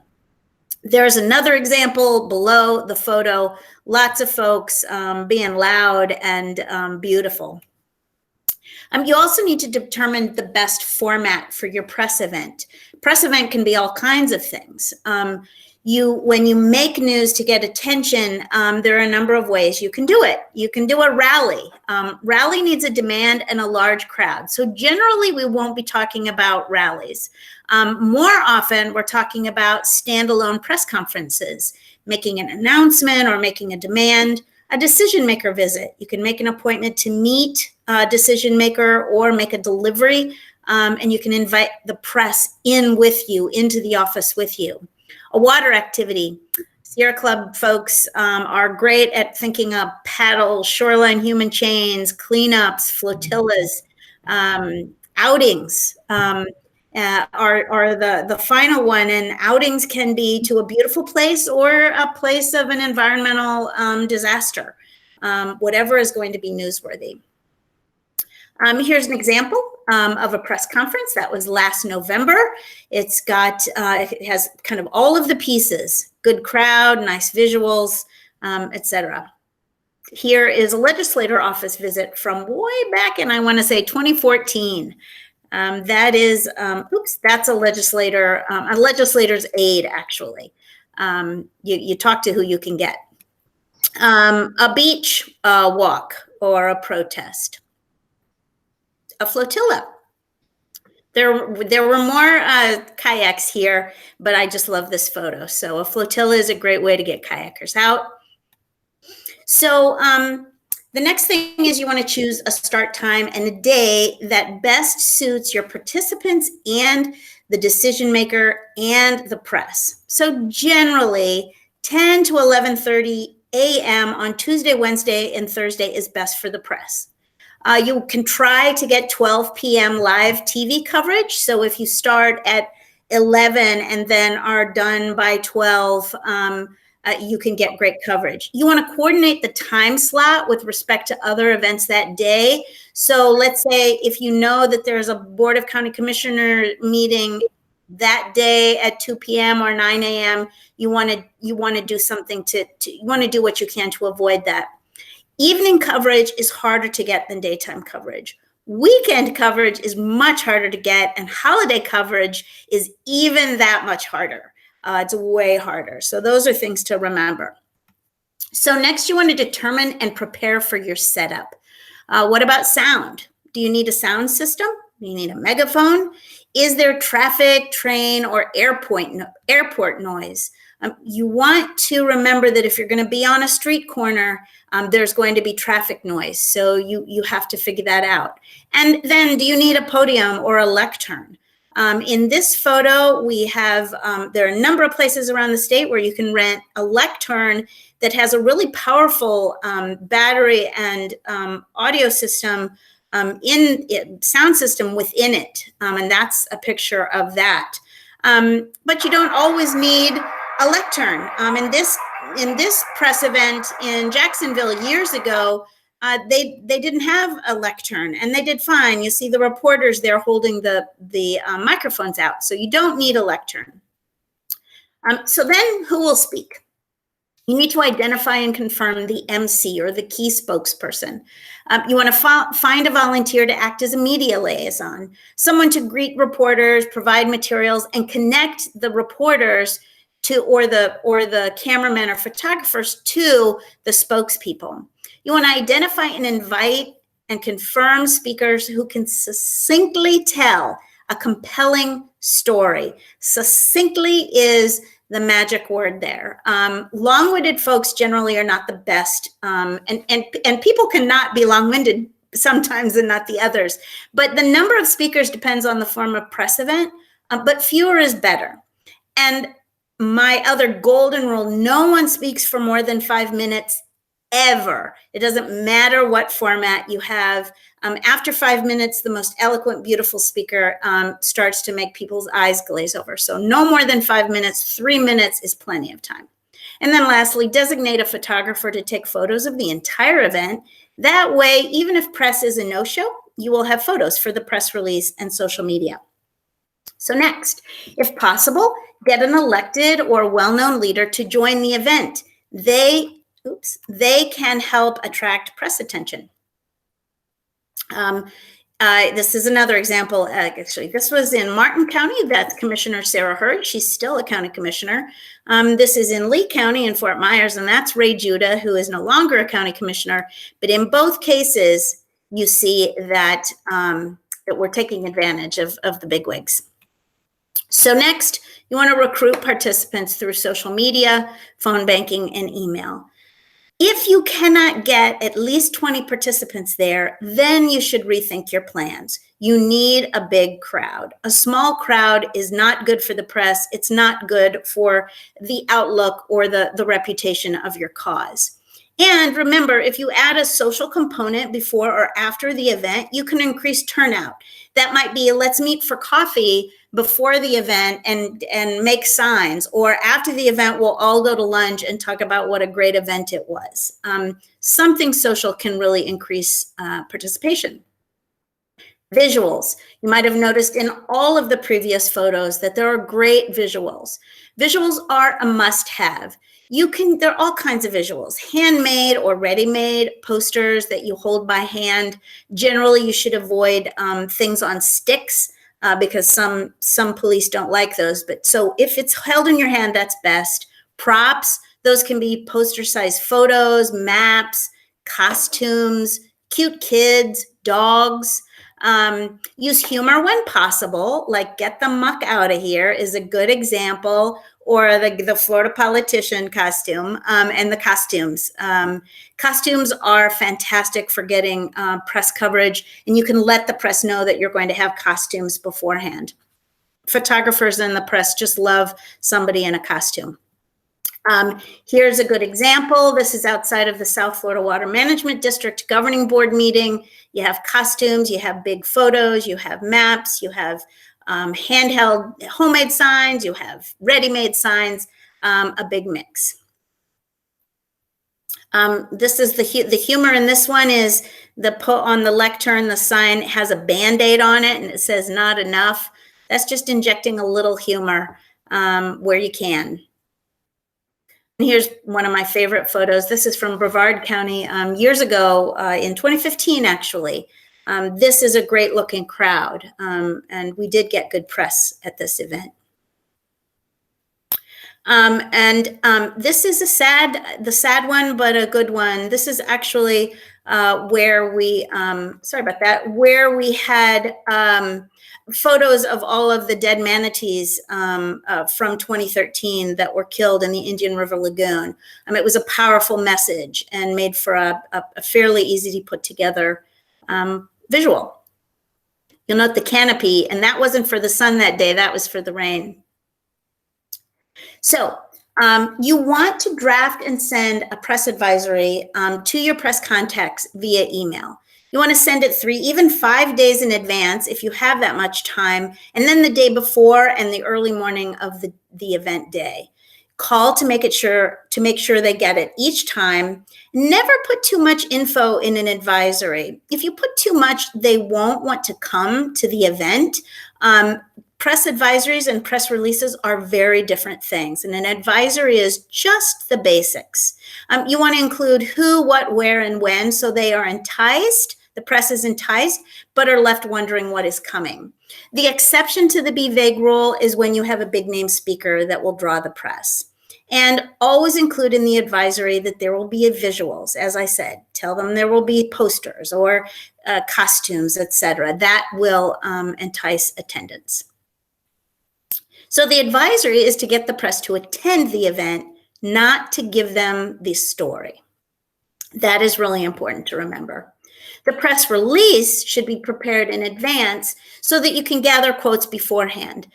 There's another example below the photo. Lots of folks being loud and beautiful. You also need to determine the best format for your press event. Press event can be all kinds of things. When you make news to get attention, there are a number of ways you can do it. You can do a rally. Rally needs a demand and a large crowd. So generally, we won't be talking about rallies. More often, we're talking about standalone press conferences, making an announcement or making a demand. A decision maker visit. You can make an appointment to meet a decision maker or make a delivery, and you can invite the press in with you, into the office with you. A water activity. Sierra Club folks are great at thinking of paddle, shoreline human chains, cleanups, flotillas, outings. Are the final one, and outings can be to a beautiful place or a place of an environmental disaster, whatever is going to be newsworthy. Here's an example of a press conference that was last November. It's got, it has kind of all of the pieces, good crowd, nice visuals, etc. Here is a legislator office visit from way back in, I want to say 2014. That is, that's a legislator's aide, actually. You talk to who you can get. A beach walk or a protest. A flotilla. There were more kayaks here, but I just love this photo. So a flotilla is a great way to get kayakers out. So the next thing is you want to choose a start time and a day that best suits your participants and the decision maker and the press. So generally 10 to 11:30 a.m. on Tuesday, Wednesday, and Thursday is best for the press. You can try to get 12 p.m. live TV coverage. So if you start at 11 and then are done by 12, you can get great coverage. You want to coordinate the time slot with respect to other events that day. So let's say if you know that there's a Board of County Commissioner meeting that day at 2 p.m. or 9 a.m., you want to do something you want to do what you can to avoid that. Evening coverage is harder to get than daytime coverage. Weekend coverage is much harder to get, and holiday coverage is even that much harder. It's way harder. So those are things to remember. So next you want to determine and prepare for your setup. What about sound? Do you need a sound system? Do you need a megaphone? Is there traffic, train, or airport noise? You want to remember that if you're going to be on a street corner, there's going to be traffic noise. So you have to figure that out. And then do you need a podium or a lectern? In this photo, we have, there are a number of places around the state where you can rent a lectern that has a really powerful battery and audio system sound system within it. And that's a picture of that. But you don't always need a lectern. In this press event in Jacksonville years ago, they didn't have a lectern and they did fine. You see the reporters there holding the microphones out. So you don't need a lectern. So then who will speak? You need to identify and confirm the MC or the key spokesperson. You want to find a volunteer to act as a media liaison, someone to greet reporters, provide materials, and connect the reporters to, or the cameramen or photographers to the spokespeople. You want to identify and invite and confirm speakers who can succinctly tell a compelling story. Succinctly is the magic word there. Long-winded folks generally are not the best, and people cannot be long-winded sometimes and not the others. But the number of speakers depends on the form of press event, but fewer is better. And my other golden rule, no one speaks for more than 5 minutes ever. It doesn't matter what format you have. After 5 minutes, the most eloquent, beautiful speaker starts to make people's eyes glaze over. So no more than 5 minutes. 3 minutes is plenty of time. And then lastly, designate a photographer to take photos of the entire event. That way, even if press is a no-show, you will have photos for the press release and social media. So next, if possible, get an elected or well-known leader to join the event. They can help attract press attention. This is another example. Actually, this was in Martin County. That's Commissioner Sarah Hurd. She's still a county commissioner. This is in Lee County in Fort Myers, and that's Ray Judah, who is no longer a county commissioner. But in both cases, you see that, that we're taking advantage of the bigwigs. So next, you want to recruit participants through social media, phone banking, and email. If you cannot get at least 20 participants there, then you should rethink your plans. You need a big crowd. A small crowd is not good for the press. It's not good for the outlook or the reputation of your cause. And remember, if you add a social component before or after the event, you can increase turnout. That might be, let's meet for coffee before the event and make signs, or after the event, we'll all go to lunch and talk about what a great event it was. Something social can really increase participation. Visuals. You might have noticed in all of the previous photos that there are great visuals. Visuals are a must-have. There are all kinds of visuals, handmade or ready-made posters that you hold by hand. Generally, you should avoid things on sticks because some police don't like those. But so if it's held in your hand, that's best. Props, those can be poster-sized photos, maps, costumes, cute kids, dogs. Use humor when possible, like get the muck out of here is a good example, or the Florida politician costume and the costumes. Costumes are fantastic for getting press coverage, and you can let the press know that you're going to have costumes beforehand. Photographers and the press just love somebody in a costume. Here's a good example. This is outside of the South Florida Water Management District Governing Board meeting. You have costumes, you have big photos, you have maps, you have handheld homemade signs, you have ready-made signs, a big mix. This is the humor in this one is on the lectern, the sign has a Band-Aid on it and it says not enough. That's just injecting a little humor where you can. And here's one of my favorite photos. This is from Brevard County years ago in 2015, actually. This is a great looking crowd, and we did get good press at this event. This is the sad one, but a good one. This is actually where we, sorry about that, where we had photos of all of the dead manatees from 2013 that were killed in the Indian River Lagoon. It was a powerful message and made for a fairly easy to put together visual. You'll note the canopy, and that wasn't for the sun that day, that was for the rain. So you want to draft and send a press advisory to your press contacts via email. You want to send it 3, even 5 days in advance if you have that much time, and then the day before and the early morning of the event day. Call to make sure they get it each time. Never put too much info in an advisory. If you put too much, they won't want to come to the event. Press advisories and press releases are very different things, and an advisory is just the basics. You want to include who, what, where, and when, so they are enticed, the press is enticed, but are left wondering what is coming. The exception to the be vague rule is when you have a big name speaker that will draw the press. And always include in the advisory that there will be visuals, as I said. Tell them there will be posters or costumes, etc. That will entice attendance. So the advisory is to get the press to attend the event, not to give them the story. That is really important to remember. The press release should be prepared in advance so that you can gather quotes beforehand.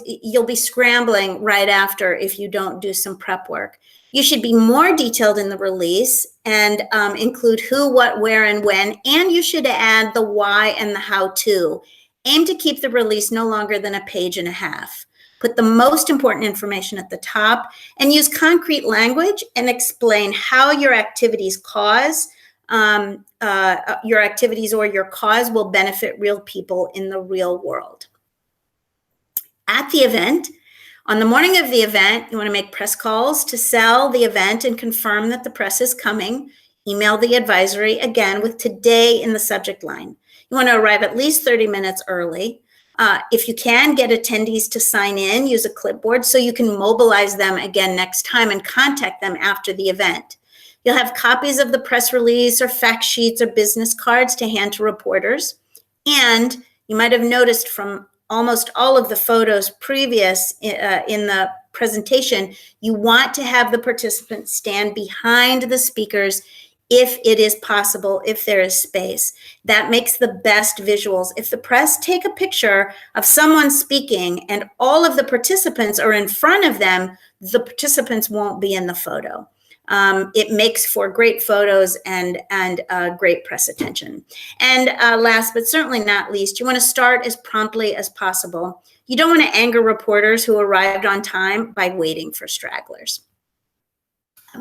You'll be scrambling right after if you don't do some prep work. You should be more detailed in the release and include who, what, where, and when, and you should add the why and the how-to. Aim to keep the release no longer than a page and a half. Put the most important information at the top and use concrete language and explain how your activities or your cause will benefit real people in the real world. At the event, on the morning of the event, you want to make press calls to sell the event and confirm that the press is coming. Email the advisory, again, with today in the subject line. You want to arrive at least 30 minutes early. If you can, get attendees to sign in, use a clipboard so you can mobilize them again next time and contact them after the event. You'll have copies of the press release or fact sheets or business cards to hand to reporters. And you might have noticed from almost all of the photos previous in the presentation, you want to have the participants stand behind the speakers if it is possible, if there is space. That makes the best visuals. If the press take a picture of someone speaking and all of the participants are in front of them, the participants won't be in the photo. It makes for great photos and great press attention. And last but certainly not least, you want to start as promptly as possible. You don't want to anger reporters who arrived on time by waiting for stragglers.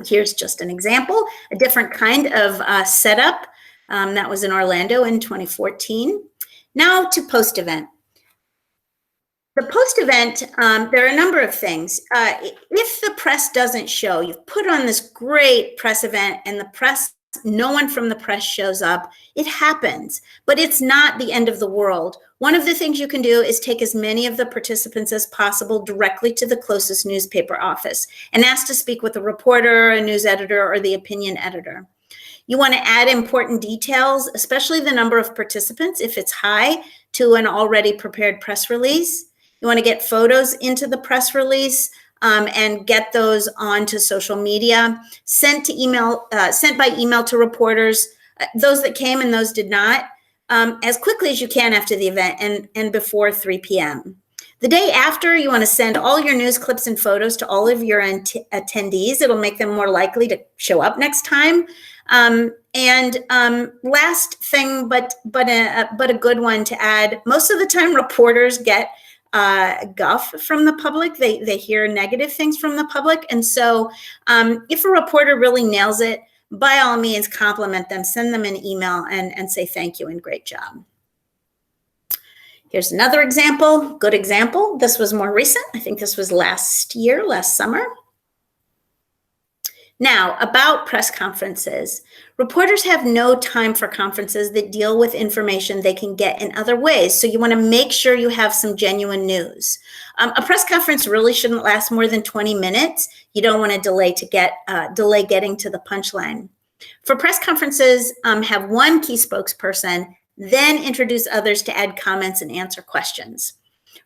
Here's just an example, a different kind of setup that was in Orlando in 2014. Now to post-event. The post-event, there are a number of things. If the press doesn't show, you've put on this great press event and the press, no one from the press shows up, it happens, but it's not the end of the world. One of the things you can do is take as many of the participants as possible directly to the closest newspaper office and ask to speak with a reporter, a news editor, or the opinion editor. You want to add important details, especially the number of participants, if it's high, to an already prepared press release. You want to get photos into the press release and get those onto social media, sent by email to reporters, those that came and those did not, as quickly as you can after the event and before 3 p.m. The day after, you want to send all your news clips and photos to all of your attendees. It'll make them more likely to show up next time. Last thing, but a good one to add, most of the time reporters get guff from the public. They hear negative things from the public. And so if a reporter really nails it, by all means, compliment them, send them an email and say thank you and great job. Here's another example, good example. This was more recent. I think this was last summer. Now, about press conferences, reporters have no time for conferences that deal with information they can get in other ways. So you want to make sure you have some genuine news. A press conference really shouldn't last more than 20 minutes. You don't want to delay getting to the punchline. For press conferences, have one key spokesperson, then introduce others to add comments and answer questions.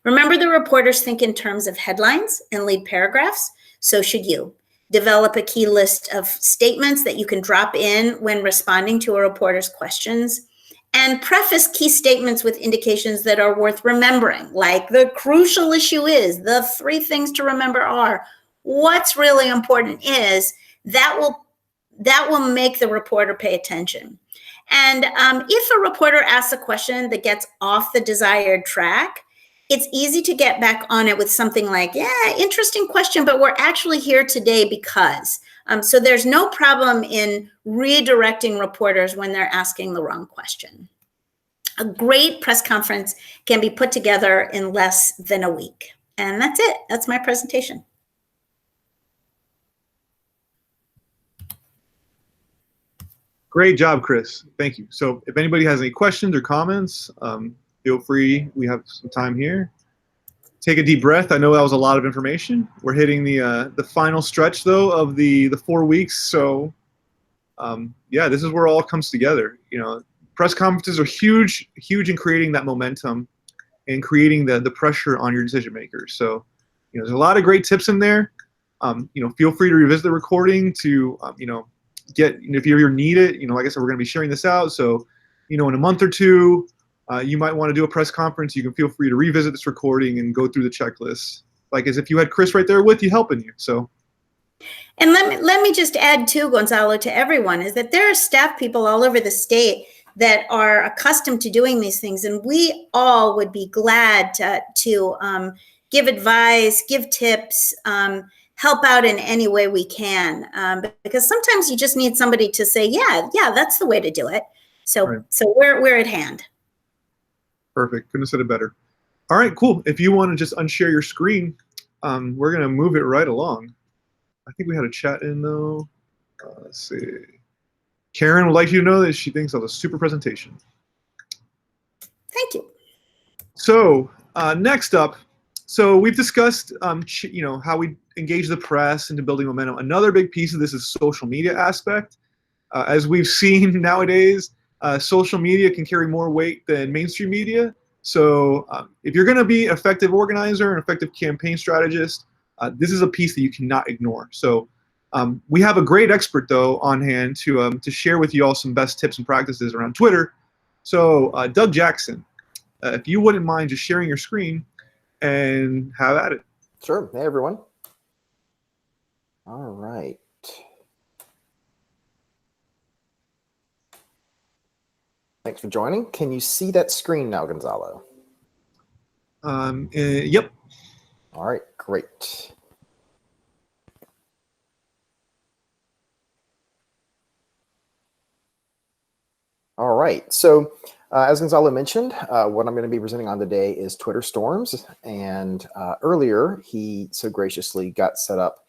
Remember, the reporters think in terms of headlines and lead paragraphs. So should you. Develop a key list of statements that you can drop in when responding to a reporter's questions, and preface key statements with indications that are worth remembering, like the crucial issue is, the 3 things to remember are, what's really important is, that will make the reporter pay attention. And if a reporter asks a question that gets off the desired track, it's easy to get back on it with something like, yeah, interesting question, but we're actually here today because. So there's no problem in redirecting reporters when they're asking the wrong question. A great press conference can be put together in less than a week. And that's it. That's my presentation. Great job, Chris. Thank you. So if anybody has any questions or comments, feel free. We have some time here. Take a deep breath. I know that was a lot of information. We're hitting the final stretch, though, of the 4 weeks. So, yeah, this is where it all comes together. You know, press conferences are huge in creating that momentum and creating the pressure on your decision makers. So, you know, there's a lot of great tips in there. You know, feel free to revisit the recording to, you know, if you ever need it. You know, like I said, we're going to be sharing this out. So, you know, in a month or two, you might want to do a press conference. You can feel free to revisit this recording and go through the checklist, like as if you had Chris right there with you helping you. So, and let me just add too, Gonzalo, to everyone, is that there are staff people all over the state that are accustomed to doing these things, and we all would be glad to give advice, give tips, help out in any way we can, because sometimes you just need somebody to say, yeah, that's the way to do it. So, right. So we're at hand. Perfect. Couldn't have said it better. All right, cool. If you want to just unshare your screen, we're going to move it right along. I think we had a chat in, though. Let's see. Karen would like you to know that she thinks that was a super presentation. Thank you. So next up, so we've discussed, you know, how we engage the press into building momentum. Another big piece of this is social media aspect. As we've seen nowadays, social media can carry more weight than mainstream media. So if you're going to be an effective organizer, an effective campaign strategist, this is a piece that you cannot ignore. So we have a great expert, though, on hand to share with you all some best tips and practices around Twitter. So Doug Jackson, if you wouldn't mind just sharing your screen and have at it. Sure. Hey, everyone. All right. Thanks for joining. Can you see that screen now, Gonzalo? Yep. All right, great. All right, so as Gonzalo mentioned, what I'm going to be presenting on today is Twitter Storms. And earlier, he so graciously got set up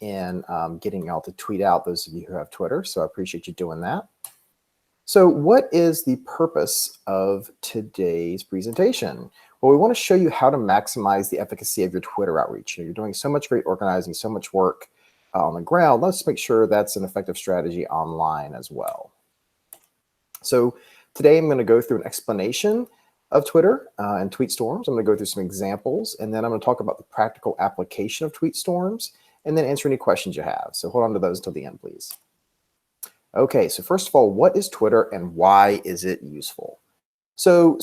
in getting y'all to tweet out, those of you who have Twitter. So I appreciate you doing that. So what is the purpose of today's presentation? Well, we want to show you how to maximize the efficacy of your Twitter outreach. You're doing so much great organizing, so much work on the ground. Let's make sure that's an effective strategy online as well. So today I'm going to go through an explanation of Twitter and tweet storms. I'm going to go through some examples, and then I'm going to talk about the practical application of tweet storms, and then answer any questions you have. So hold on to those until the end, please. Okay, so first of all, what is Twitter and why is it useful? So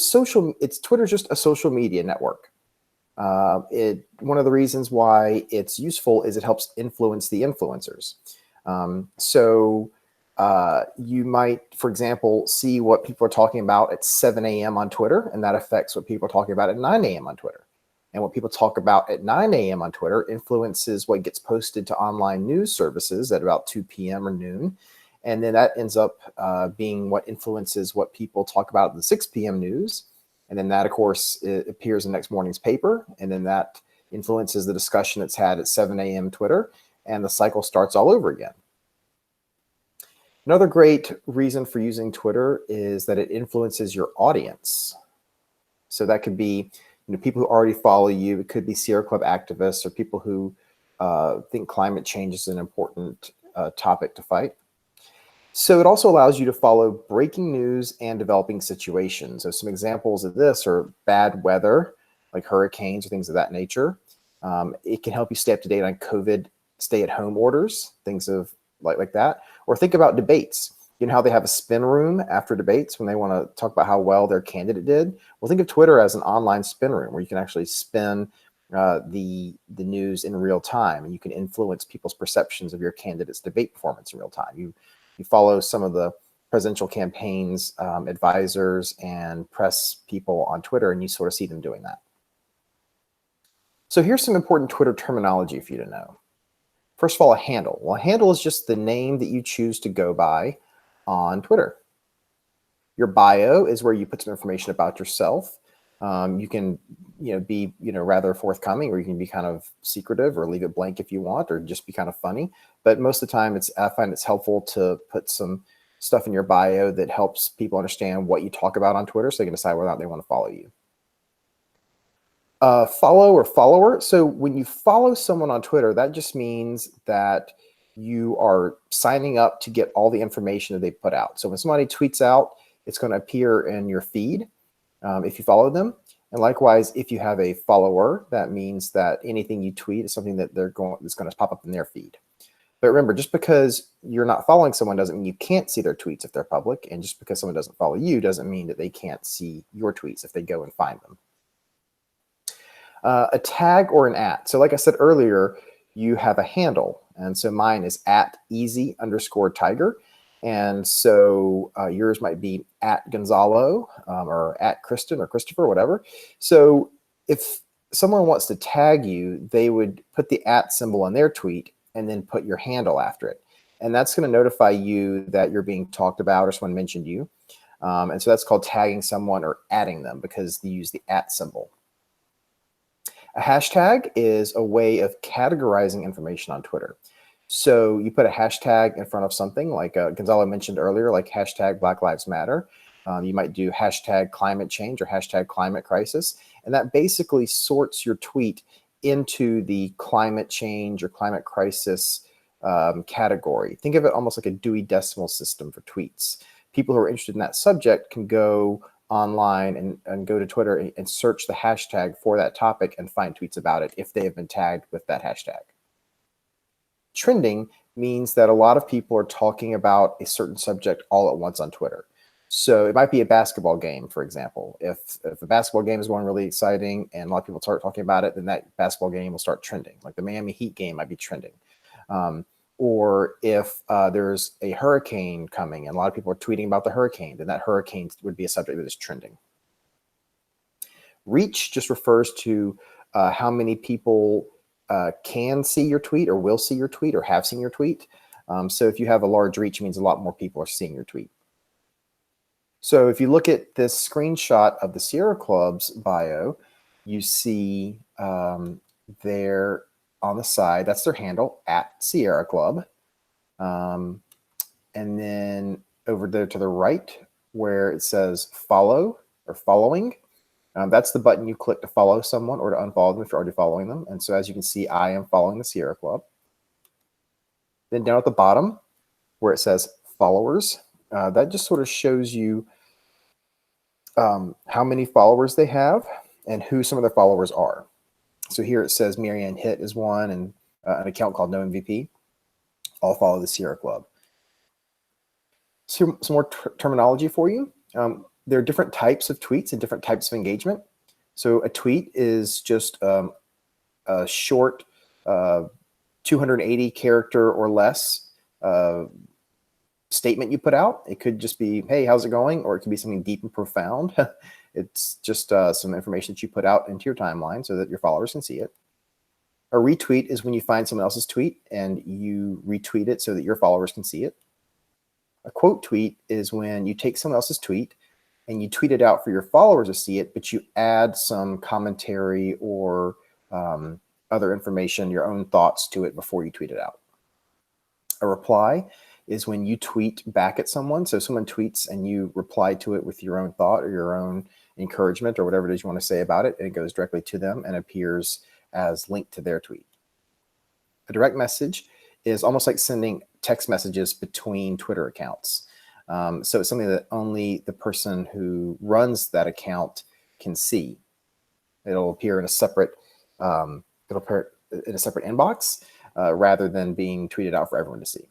Twitter's just a social media network. One of the reasons why it's useful is it helps influence the influencers. You might, for example, see what people are talking about at 7 a.m. on Twitter, and that affects what people are talking about at 9 a.m. on Twitter. And what people talk about at 9 a.m. on Twitter influences what gets posted to online news services at about 2 p.m. or noon. And then that ends up being what influences what people talk about in the 6 p.m. news. And then that, of course, appears in the next morning's paper. And then that influences the discussion that's had at 7 a.m. Twitter. And the cycle starts all over again. Another great reason for using Twitter is that it influences your audience. So that could be, people who already follow you. It could be Sierra Club activists or people who think climate change is an important topic to fight. So it also allows you to follow breaking news and developing situations. So some examples of this are bad weather, like hurricanes or things of that nature. It can help you stay up to date on COVID stay-at-home orders, things of like that. Or think about debates. You know how they have a spin room after debates when they want to talk about how well their candidate did? Well, think of Twitter as an online spin room where you can actually spin the news in real time, and you can influence people's perceptions of your candidate's debate performance in real time. You follow some of the presidential campaigns, advisors, and press people on Twitter, and you sort of see them doing that. So here's some important Twitter terminology for you to know. First of all, a handle. Well, a handle is just the name that you choose to go by on Twitter. Your bio is where you put some information about yourself. You can be rather forthcoming, or you can be kind of secretive or leave it blank if you want, or just be kind of funny. But most of the time, I find it's helpful to put some stuff in your bio that helps people understand what you talk about on Twitter so they can decide whether or not they want to follow you. Follow or follower. So when you follow someone on Twitter, that just means that you are signing up to get all the information that they put out. So when somebody tweets out, it's going to appear in your feed if you follow them. And likewise, if you have a follower, that means that anything you tweet is something that that's going to pop up in their feed. But remember, just because you're not following someone doesn't mean you can't see their tweets if they're public. And just because someone doesn't follow you doesn't mean that they can't see your tweets if they go and find them. A tag or an @. So like I said earlier, you have a handle. And so mine is @easy_tiger. And so yours might be @Gonzalo or @Kristen or Christopher, whatever. So if someone wants to tag you, they would put the @ symbol in their tweet and then put your handle after it. And that's going to notify you that you're being talked about or someone mentioned you. And so that's called tagging someone or adding them because they use the @ symbol. A hashtag is a way of categorizing information on Twitter. So you put a hashtag in front of something like Gonzalo mentioned earlier, like hashtag Black Lives Matter. You might do hashtag climate change or hashtag climate crisis. And that basically sorts your tweet into the climate change or climate crisis category. Think of it almost like a Dewey Decimal System for tweets. People who are interested in that subject can go online and go to Twitter and search the hashtag for that topic and find tweets about it if they have been tagged with that hashtag. Trending means that a lot of people are talking about a certain subject all at once on Twitter. So it might be a basketball game, for example. If a basketball game is going really exciting and a lot of people start talking about it, then that basketball game will start trending. Like the Miami Heat game might be trending. Or if there's a hurricane coming and a lot of people are tweeting about the hurricane, then that hurricane would be a subject that is trending. Reach just refers to how many people can see your tweet or will see your tweet or have seen your tweet. So if you have a large reach, it means a lot more people are seeing your tweet. So if you look at this screenshot of the Sierra Club's bio, you see there on the side, that's their handle, @Sierra Club. And then over there to the right where it says follow or following, that's the button you click to follow someone or to unfollow them if you're already following them. And so as you can see, I am following the Sierra Club. Then down at the bottom where it says followers, that just sort of shows you how many followers they have and who some of their followers are. So here it says Marianne Hitt is one and an account called No MVP. All follow the Sierra Club. So some more terminology for you. There are different types of tweets and different types of engagement. So a tweet is just a short 280 character or less statement you put out. It could just be, hey, how's it going? Or it could be something deep and profound. It's just some information that you put out into your timeline so that your followers can see it. A retweet is when you find someone else's tweet and you retweet it so that your followers can see it. A quote tweet is when you take someone else's tweet and you tweet it out for your followers to see it, but you add some commentary or other information, your own thoughts to it before you tweet it out. A reply is when you tweet back at someone. So someone tweets and you reply to it with your own thought or your own encouragement or whatever it is you want to say about it, and it goes directly to them and appears as linked to their tweet. A direct message is almost like sending text messages between Twitter accounts. So it's something that only the person who runs that account can see. It'll appear in a separate inbox rather than being tweeted out for everyone to see.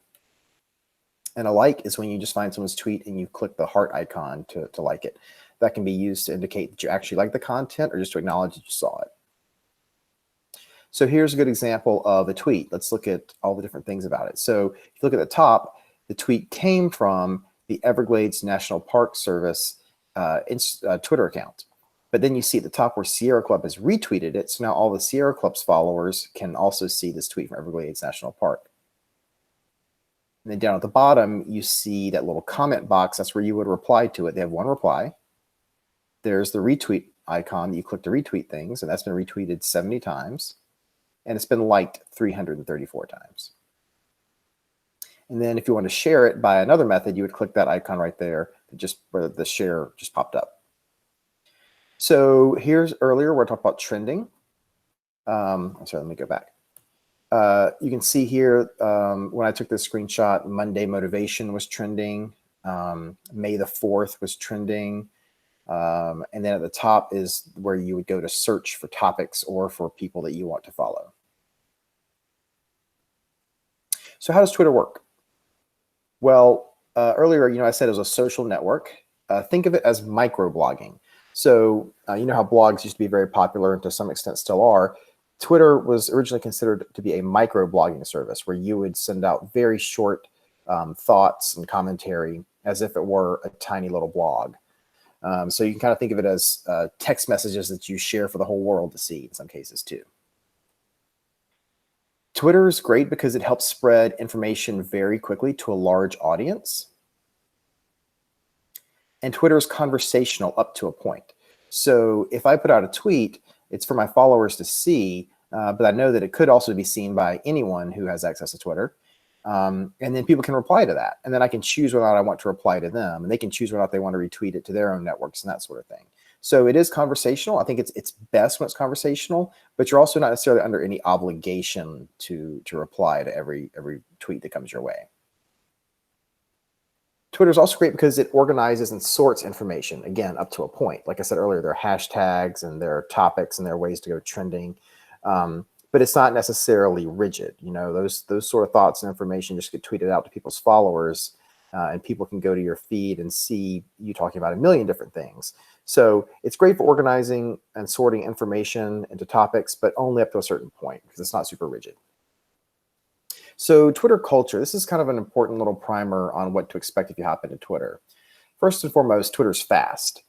And a like is when you just find someone's tweet and you click the heart icon to like it. That can be used to indicate that you actually like the content or just to acknowledge that you saw it. So here's a good example of a tweet. Let's look at all the different things about it. So if you look at the top, the tweet came from the Everglades National Park Service Twitter account. But then you see at the top where Sierra Club has retweeted it. So now all the Sierra Club's followers can also see this tweet from Everglades National Park. And then down at the bottom, you see that little comment box. That's where you would reply to it. They have one reply. There's the retweet icon. You click to retweet things, and that's been retweeted 70 times. And it's been liked 334 times. And then if you want to share it by another method, you would click that icon right there, just where the share just popped up. So here's earlier we're talking about trending. I'm sorry, let me go back. You can see here when I took this screenshot, Monday motivation was trending. May the 4th was trending. And then at the top is where you would go to search for topics or for people that you want to follow. So how does Twitter work? Well, earlier, I said it was a social network. Think of it as microblogging. So you know how blogs used to be very popular and to some extent still are. Twitter was originally considered to be a microblogging service where you would send out very short thoughts and commentary as if it were a tiny little blog. So you can kind of think of it as text messages that you share for the whole world to see in some cases too. Twitter is great because it helps spread information very quickly to a large audience. And Twitter is conversational up to a point. So if I put out a tweet, it's for my followers to see, but I know that it could also be seen by anyone who has access to Twitter. And then people can reply to that. And then I can choose whether or not I want to reply to them. And they can choose whether or not they want to retweet it to their own networks and that sort of thing. So it is conversational. I think it's best when it's conversational, but you're also not necessarily under any obligation to reply to every tweet that comes your way. Twitter is also great because it organizes and sorts information, again, up to a point. Like I said earlier, there are hashtags and there are topics and there are ways to go trending. But it's not necessarily rigid. Those sort of thoughts and information just get tweeted out to people's followers, and people can go to your feed and see you talking about a million different things. So it's great for organizing and sorting information into topics, but only up to a certain point because it's not super rigid. So Twitter culture, this is kind of an important little primer on what to expect if you hop into Twitter. First and foremost, Twitter's fast.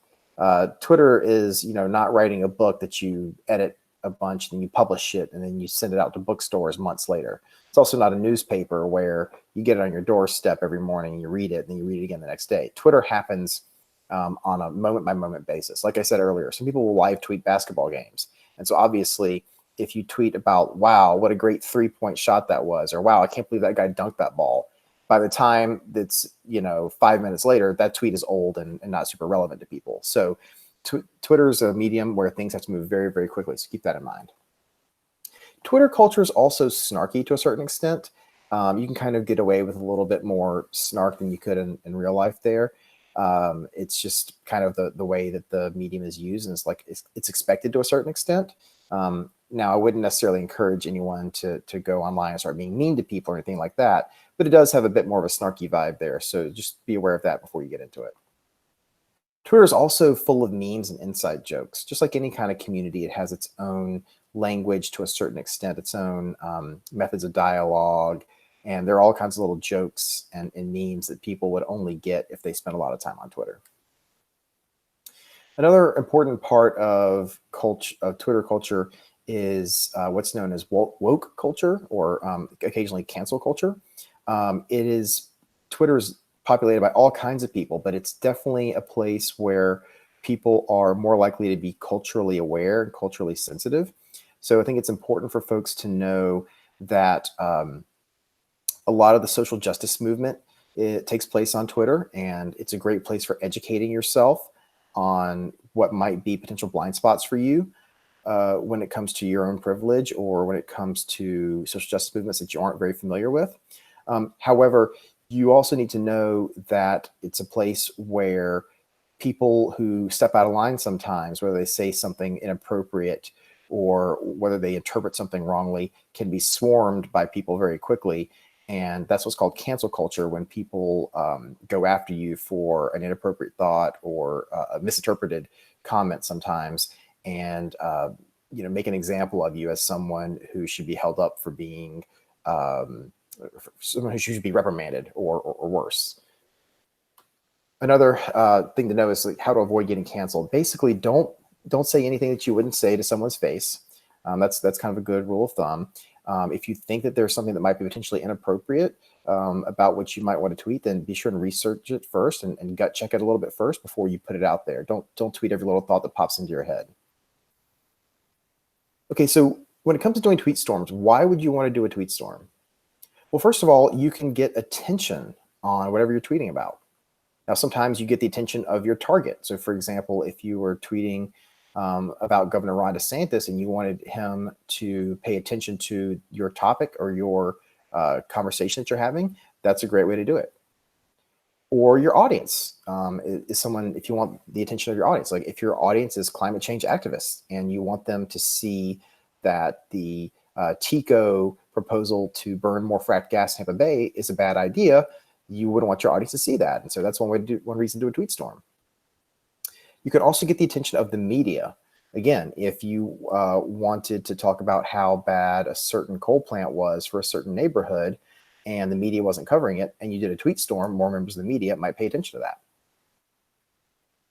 Twitter is, not writing a book that you edit a bunch and you publish it and then you send it out to bookstores months later. It's also not a newspaper where you get it on your doorstep every morning and you read it and then you read it again the next day. Twitter happens on a moment by moment basis. Like I said earlier, some people will live tweet basketball games. And so obviously if you tweet about, wow, what a great 3-point shot that was, or wow, I can't believe that guy dunked that ball. By the time that's, 5 minutes later, that tweet is old and not super relevant to people. So Twitter is a medium where things have to move very, very quickly. So keep that in mind. Twitter culture is also snarky to a certain extent. You can kind of get away with a little bit more snark than you could in real life there. It's just kind of the way that the medium is used, and it's expected to a certain extent. Now, I wouldn't necessarily encourage anyone to go online and start being mean to people or anything like that, but it does have a bit more of a snarky vibe there. So just be aware of that before you get into it. Twitter is also full of memes and inside jokes. Just like any kind of community, it has its own language to a certain extent, its own methods of dialogue, and there are all kinds of little jokes and memes that people would only get if they spend a lot of time on Twitter. Another important part of Twitter culture is what's known as woke culture, or occasionally cancel culture. Twitter's populated by all kinds of people, but it's definitely a place where people are more likely to be culturally aware and culturally sensitive. So I think it's important for folks to know that a lot of the social justice movement It takes place on Twitter, and it's a great place for educating yourself on what might be potential blind spots for you when it comes to your own privilege or when it comes to social justice movements that you aren't very familiar with. However, you also need to know that it's a place where people who step out of line sometimes, whether they say something inappropriate or whether they interpret something wrongly, can be swarmed by people very quickly. And that's what's called cancel culture, when people go after you for an inappropriate thought or a misinterpreted comment sometimes, and make an example of you as someone who should be held up for being someone who should be reprimanded or worse. Another thing to know is like how to avoid getting canceled. Basically, don't say anything that you wouldn't say to someone's face. That's kind of a good rule of thumb. If you think that there's something that might be potentially inappropriate about what you might want to tweet, then be sure and research it first and gut check it a little bit first before you put it out there. Don't tweet every little thought that pops into your head. Okay, so when it comes to doing tweet storms, why would you want to do a tweet storm? Well, first of all, you can get attention on whatever you're tweeting about. Now, sometimes you get the attention of your target. So, for example, if you were tweeting about Governor Ron DeSantis and you wanted him to pay attention to your topic or your conversation that you're having, that's a great way to do it. Or your audience is someone, if you want the attention of your audience, like if your audience is climate change activists and you want them to see that the TECO proposal to burn more fracked gas in Tampa Bay is a bad idea, you wouldn't want your audience to see that. And so that's one reason to do a tweet storm. You could also get the attention of the media. Again, if you wanted to talk about how bad a certain coal plant was for a certain neighborhood and the media wasn't covering it, and you did a tweet storm, more members of the media might pay attention to that.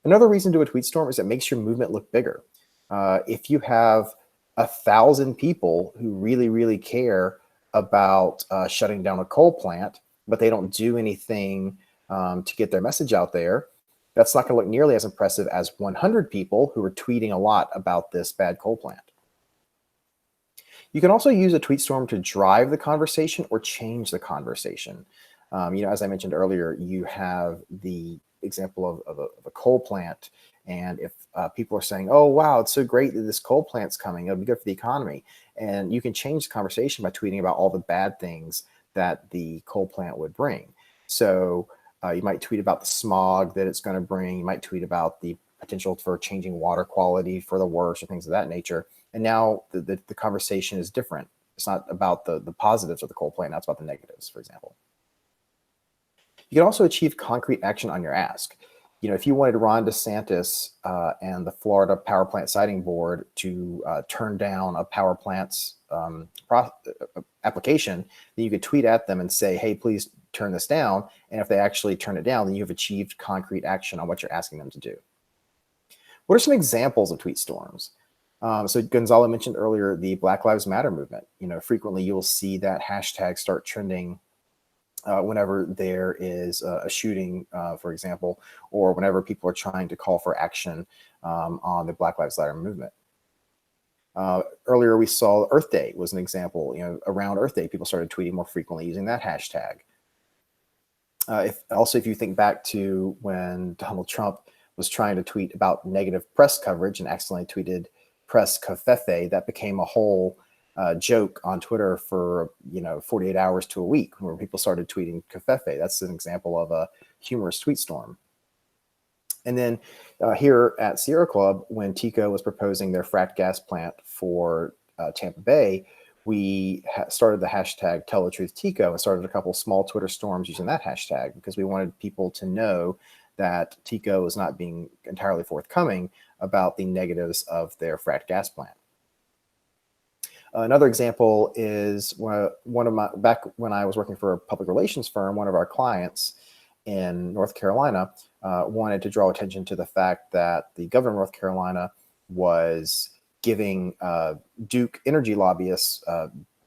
Another reason to do a tweet storm is it makes your movement look bigger. If you have 1,000 people who really, really care about shutting down a coal plant, but they don't do anything to get their message out there, that's not going to look nearly as impressive as 100 people who are tweeting a lot about this bad coal plant. You can also use a tweet storm to drive the conversation or change the conversation. As I mentioned earlier, you have the example of a coal plant. And if people are saying, oh, wow, it's so great that this coal plant's coming, it'll be good for the economy. And you can change the conversation by tweeting about all the bad things that the coal plant would bring. So you might tweet about the smog that it's going to bring. You might tweet about the potential for changing water quality for the worse or things of that nature. And now the conversation is different. It's not about the positives of the coal plant. Now it's about the negatives, for example. You can also achieve concrete action on your ask. If you wanted Ron DeSantis and the Florida Power Plant Siting Board to turn down a power plant's application, then you could tweet at them and say, hey, please turn this down. And if they actually turn it down, then you've achieved concrete action on what you're asking them to do. What are some examples of tweet storms? So Gonzalo mentioned earlier the Black Lives Matter movement. Frequently you'll see that hashtag start trending whenever there is a shooting, for example, or whenever people are trying to call for action on the Black Lives Matter movement. Earlier we saw Earth Day was an example. Around Earth Day, people started tweeting more frequently using that hashtag. If you think back to when Donald Trump was trying to tweet about negative press coverage and accidentally tweeted press covfefe, that became a whole joke on Twitter for 48 hours to a week where people started tweeting covfefe. That's an example of a humorous tweet storm. And then here at Sierra Club, when TECO was proposing their fracked gas plant for Tampa Bay, we started the hashtag Tell the Truth TECO and started a couple small Twitter storms using that hashtag because we wanted people to know that TECO is not being entirely forthcoming about the negatives of their fracked gas plant. Another example is back when I was working for a public relations firm, one of our clients in North Carolina wanted to draw attention to the fact that the governor of North Carolina was giving Duke energy lobbyists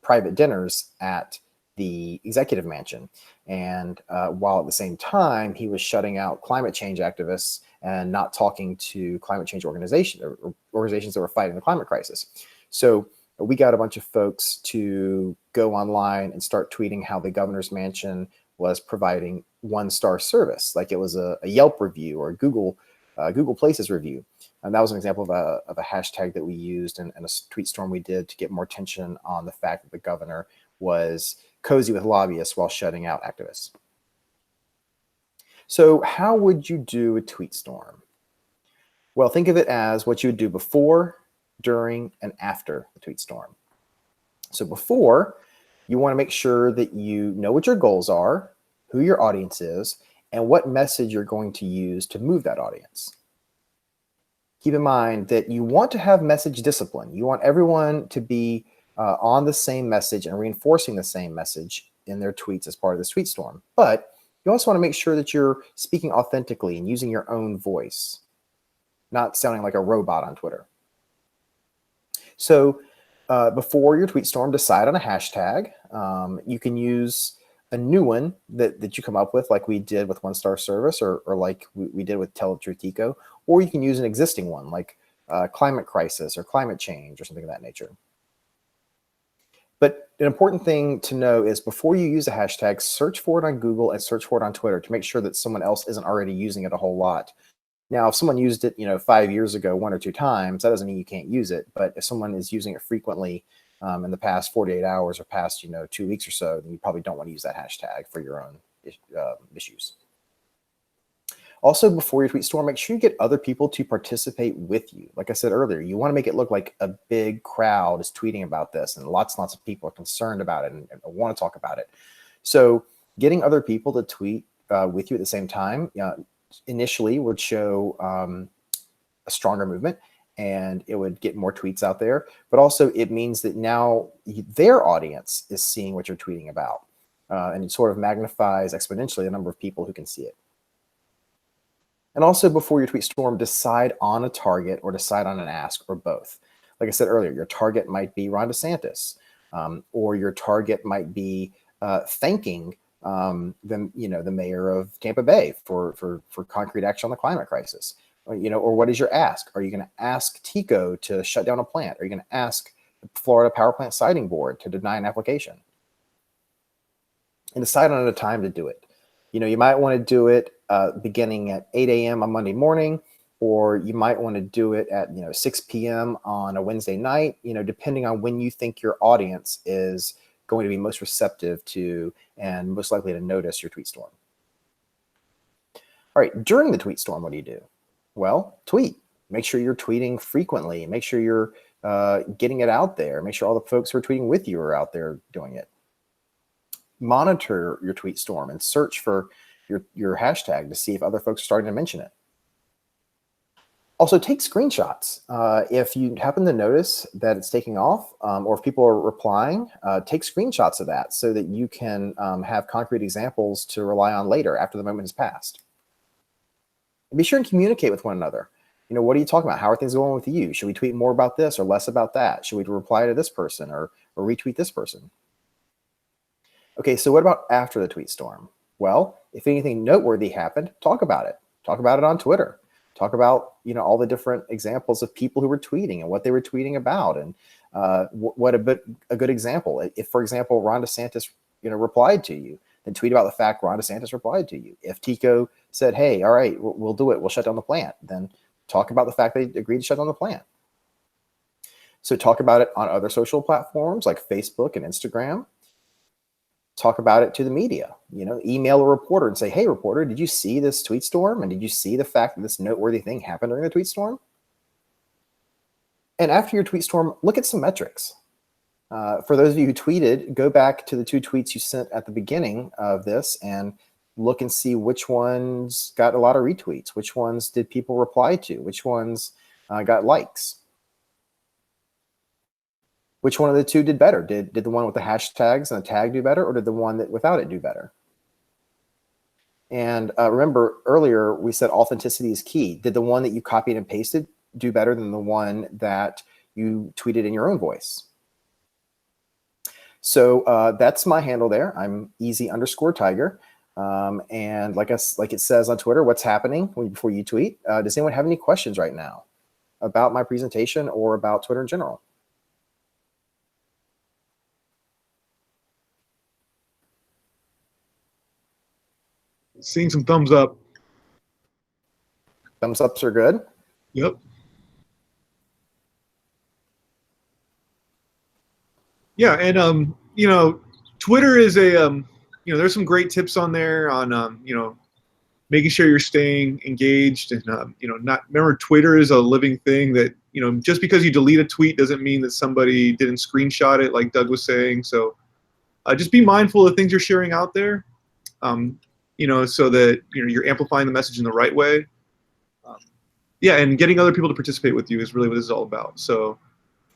private dinners at the executive mansion. And while at the same time, he was shutting out climate change activists and not talking to climate change organizations or organizations that were fighting the climate crisis. So we got a bunch of folks to go online and start tweeting how the governor's mansion was providing 1-star service, like it was a Yelp review or a Google Places review. And that was an example of a hashtag that we used in a tweet storm we did to get more attention on the fact that the governor was cozy with lobbyists while shutting out activists. So how would you do a tweet storm? Well, think of it as what you would do before, during, and after the tweet storm. So before, you want to make sure that you know what your goals are, who your audience is, and what message you're going to use to move that audience. Keep in mind that you want to have message discipline. You want everyone to be on the same message and reinforcing the same message in their tweets as part of this tweet storm. But you also want to make sure that you're speaking authentically and using your own voice, not sounding like a robot on Twitter. So before your tweet storm, decide on a hashtag. You can use a new one that you come up with, like we did with 1-star service, or like we did with Tell the Truth Eco, or you can use an existing one like climate crisis or climate change or something of that nature. But an important thing to know is before you use a hashtag, search for it on Google and search for it on Twitter to make sure that someone else isn't already using it a whole lot. Now, if someone used it, 5 years ago, 1 or 2 times, that doesn't mean you can't use it. But if someone is using it frequently in the past 48 hours or past, 2 weeks or so, then you probably don't want to use that hashtag for your own issues. Also, before your tweet storm, make sure you get other people to participate with you. Like I said earlier, you want to make it look like a big crowd is tweeting about this and lots and lots of people are concerned about it and want to talk about it. So getting other people to tweet with you at the same time, initially would show a stronger movement and it would get more tweets out there. But also it means that now their audience is seeing what you're tweeting about. And it sort of magnifies exponentially the number of people who can see it. And also before your tweet storm, decide on a target or decide on an ask or both. Like I said earlier, your target might be Ron DeSantis, or your target might be thanking the mayor of Tampa Bay for concrete action on the climate crisis. Or what is your ask? Are you going to ask TECO to shut down a plant? Are you going to ask the Florida Power Plant Siting Board to deny an application? And decide on a time to do it. You might want to do it beginning at 8 a.m. on Monday morning, or you might want to do it at 6 p.m. on a Wednesday night, depending on when you think your audience is going to be most receptive to and most likely to notice your tweet storm. All right, during the tweet storm, what do you do? Well, tweet. Make sure you're tweeting frequently. Make sure you're getting it out there. Make sure all the folks who are tweeting with you are out there doing it. Monitor your tweet storm and search for your hashtag to see if other folks are starting to mention it. Also, take screenshots. If you happen to notice that it's taking off, or if people are replying, take screenshots of that so that you can have concrete examples to rely on later after the moment has passed. And be sure and communicate with one another. What are you talking about? How are things going with you? Should we tweet more about this or less about that? Should we reply to this person or retweet this person? Okay, so what about after the tweet storm? Well, if anything noteworthy happened, talk about it. Talk about it on Twitter. Talk about all the different examples of people who were tweeting and what they were tweeting about, and what a good example. If, for example, Ron DeSantis replied to you, then tweet about the fact Ron DeSantis replied to you. If TECO said, "Hey, all right, we'll do it. We'll shut down the plant," then talk about the fact they agreed to shut down the plant. So talk about it on other social platforms like Facebook and Instagram. Talk about it to the media, email a reporter and say, "Hey, reporter, did you see this tweet storm? And did you see the fact that this noteworthy thing happened during the tweet storm?" And after your tweet storm, look at some metrics. For those of you who tweeted, go back to the 2 tweets you sent at the beginning of this and look and see which ones got a lot of retweets, which ones did people reply to, which ones got likes. Which one of the 2 did better? Did the one with the hashtags and the tag do better, or did the one that without it do better? And remember earlier we said authenticity is key. Did the one that you copied and pasted do better than the one that you tweeted in your own voice? So that's my handle there. I'm easy_tiger. And like it says on Twitter, what's happening before you tweet? Does anyone have any questions right now about my presentation or about Twitter in general? Seeing some thumbs up. Thumbs ups are good. Yep. Yeah, and you know, Twitter is a you know, there's some great tips on there on you know, making sure you're staying engaged and you know, not remember Twitter is a living thing that, you know, just because you delete a tweet doesn't mean that somebody didn't screenshot it, like Doug was saying. So just be mindful of things you're sharing out there, you know, so that, you know, you're amplifying the message in the right way. Yeah, and getting other people to participate with you is really what this is all about. So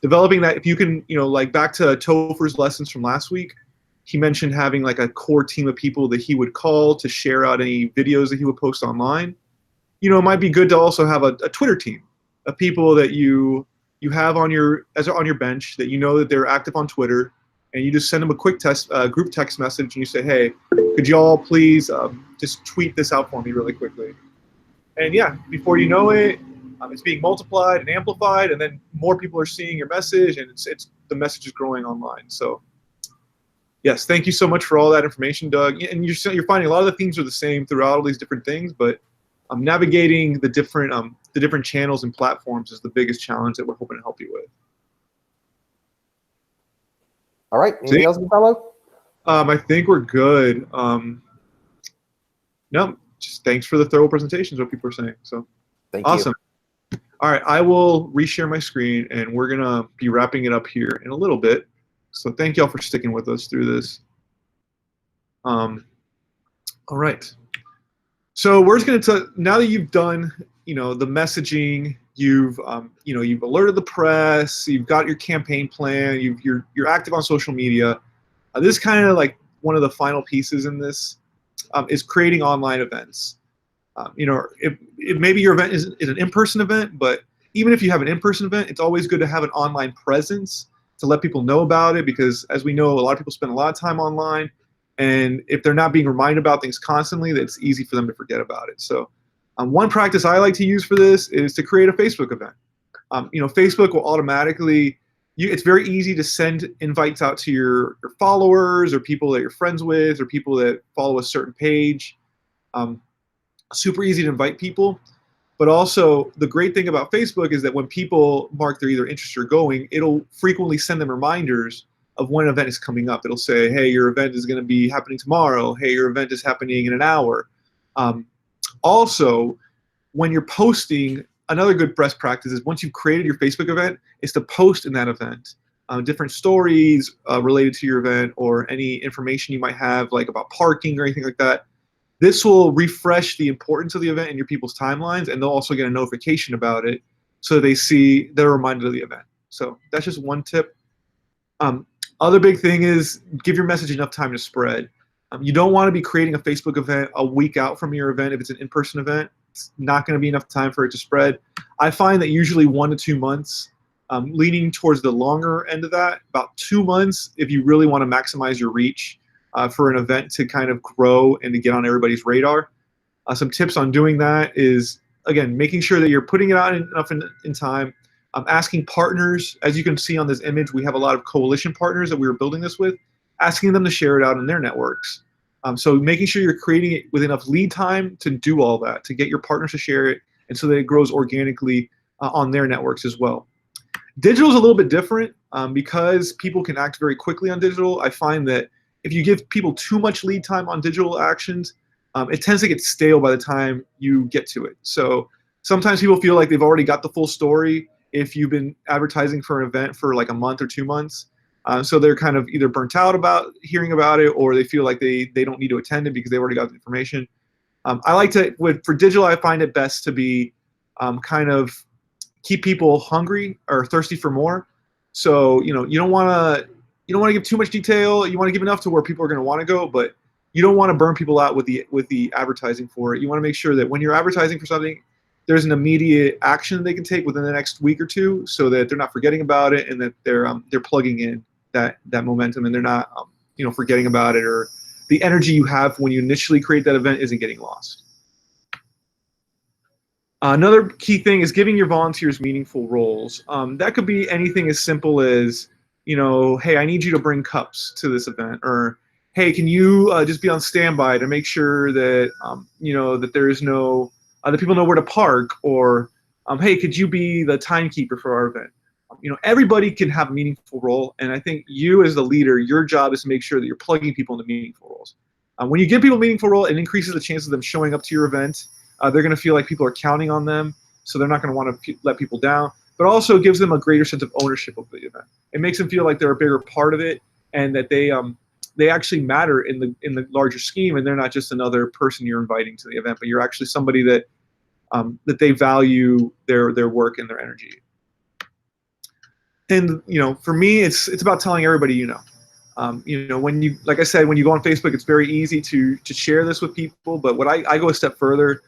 developing that, if you can, you know, like back to Topher's lessons from last week, he mentioned having like a core team of people that he would call to share out any videos that he would post online. You know, it might be good to also have a Twitter team of people that you have on your bench that you know that they're active on Twitter, and you just send them a quick group text message and you say, hey, could you all please just tweet this out for me really quickly? And yeah, before you know it, it's being multiplied and amplified, and then more people are seeing your message, and it's the message is growing online. So yes, thank you so much for all that information, Doug. And you're finding a lot of the themes are the same throughout all these different things, but navigating the different channels and platforms is the biggest challenge that we're hoping to help you with. All right. Anything else, Gonzalo? I think we're good. No, just thanks for the thorough presentations, what people are saying. So Thank you. awesome. All right, I will reshare my screen, and we're going to be wrapping it up here in a little bit. So thank y'all for sticking with us through this. All right. So we're just going to, now that you've done, you know, the messaging, you've, you know, you've alerted the press, you've got your campaign plan, you're active on social media. This is kind of like one of the final pieces in this is creating online events. You know, maybe your event is an in-person event, but even if you have an in-person event, it's always good to have an online presence to let people know about it, because as we know, a lot of people spend a lot of time online, and if they're not being reminded about things constantly, it's easy for them to forget about it. So one practice I like to use for this is to create a Facebook event. You know, Facebook will automatically, it's very easy to send invites out to your followers or people that you're friends with or people that follow a certain page. Super easy to invite people. But also, the great thing about Facebook is that when people mark their either interest or going, it'll frequently send them reminders of when an event is coming up. It'll say, hey, your event is going to be happening tomorrow. Hey, your event is happening in an hour. Also, when you're posting, another good best practice is once you've created your Facebook event, is to post in that event different stories related to your event or any information you might have, like about parking or anything like that. This will refresh the importance of the event in your people's timelines, and they'll also get a notification about it so they're reminded of the event. So that's just one tip. Other big thing is give your message enough time to spread. You don't want to be creating a Facebook event a week out from your event if it's an in-person event. It's not going to be enough time for it to spread. I find that usually 1 to 2 months, leaning towards the longer end of that, about 2 months if you really want to maximize your reach. For an event to kind of grow and to get on everybody's radar. Some tips on doing that is, again, making sure that you're putting it out enough in time. Asking partners, as you can see on this image, we have a lot of coalition partners that we were building this with, asking them to share it out in their networks. So making sure you're creating it with enough lead time to do all that, to get your partners to share it, and so that it grows organically on their networks as well. Digital is a little bit different because people can act very quickly on digital. I find that if you give people too much lead time on digital actions, it tends to get stale by the time you get to it. So sometimes people feel like they've already got the full story if you've been advertising for an event for like a month or 2 months. So they're kind of either burnt out about hearing about it, or they feel like they don't need to attend it because they've already got the information. I like to, for digital, I find it best to be kind of keep people hungry or thirsty for more. So, you know, you don't want to give too much detail. You want to give enough to where people are going to want to go, but you don't want to burn people out with the advertising for it. You want to make sure that when you're advertising for something, there's an immediate action they can take within the next week or two, so that they're not forgetting about it, and that they're plugging in that momentum, and they're not you know, forgetting about it, or the energy you have when you initially create that event isn't getting lost. Another key thing is giving your volunteers meaningful roles. That could be anything as simple as, you know, hey, I need you to bring cups to this event, or, hey, can you just be on standby to make sure that that there is no that people know where to park, or hey, could you be the timekeeper for our event? Everybody can have a meaningful role, and I think you as the leader, your job is to make sure that you're plugging people into meaningful roles. When you give people a meaningful role, it increases the chances of them showing up to your event. They're going to feel like people are counting on them, so they're not going to want to let people down. But also gives them a greater sense of ownership of the event. It makes them feel like they're a bigger part of it, and that they actually matter in the larger scheme, and they're not just another person you're inviting to the event, but you're actually somebody that they value their work and their energy. And for me, it's about telling everybody when you, like I said, when you go on Facebook, it's very easy to share this with people. But what I go a step further.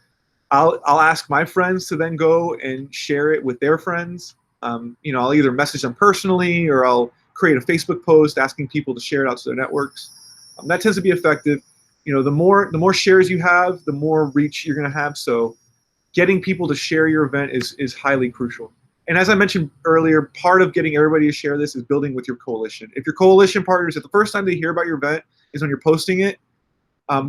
I'll ask my friends to then go and share it with their friends. I'll either message them personally, or I'll create a Facebook post asking people to share it out to their networks. That tends to be effective. The more shares you have, the more reach you're going to have. So getting people to share your event is highly crucial. And as I mentioned earlier, part of getting everybody to share this is building with your coalition. If your coalition partners, if the first time they hear about your event is when you're posting it,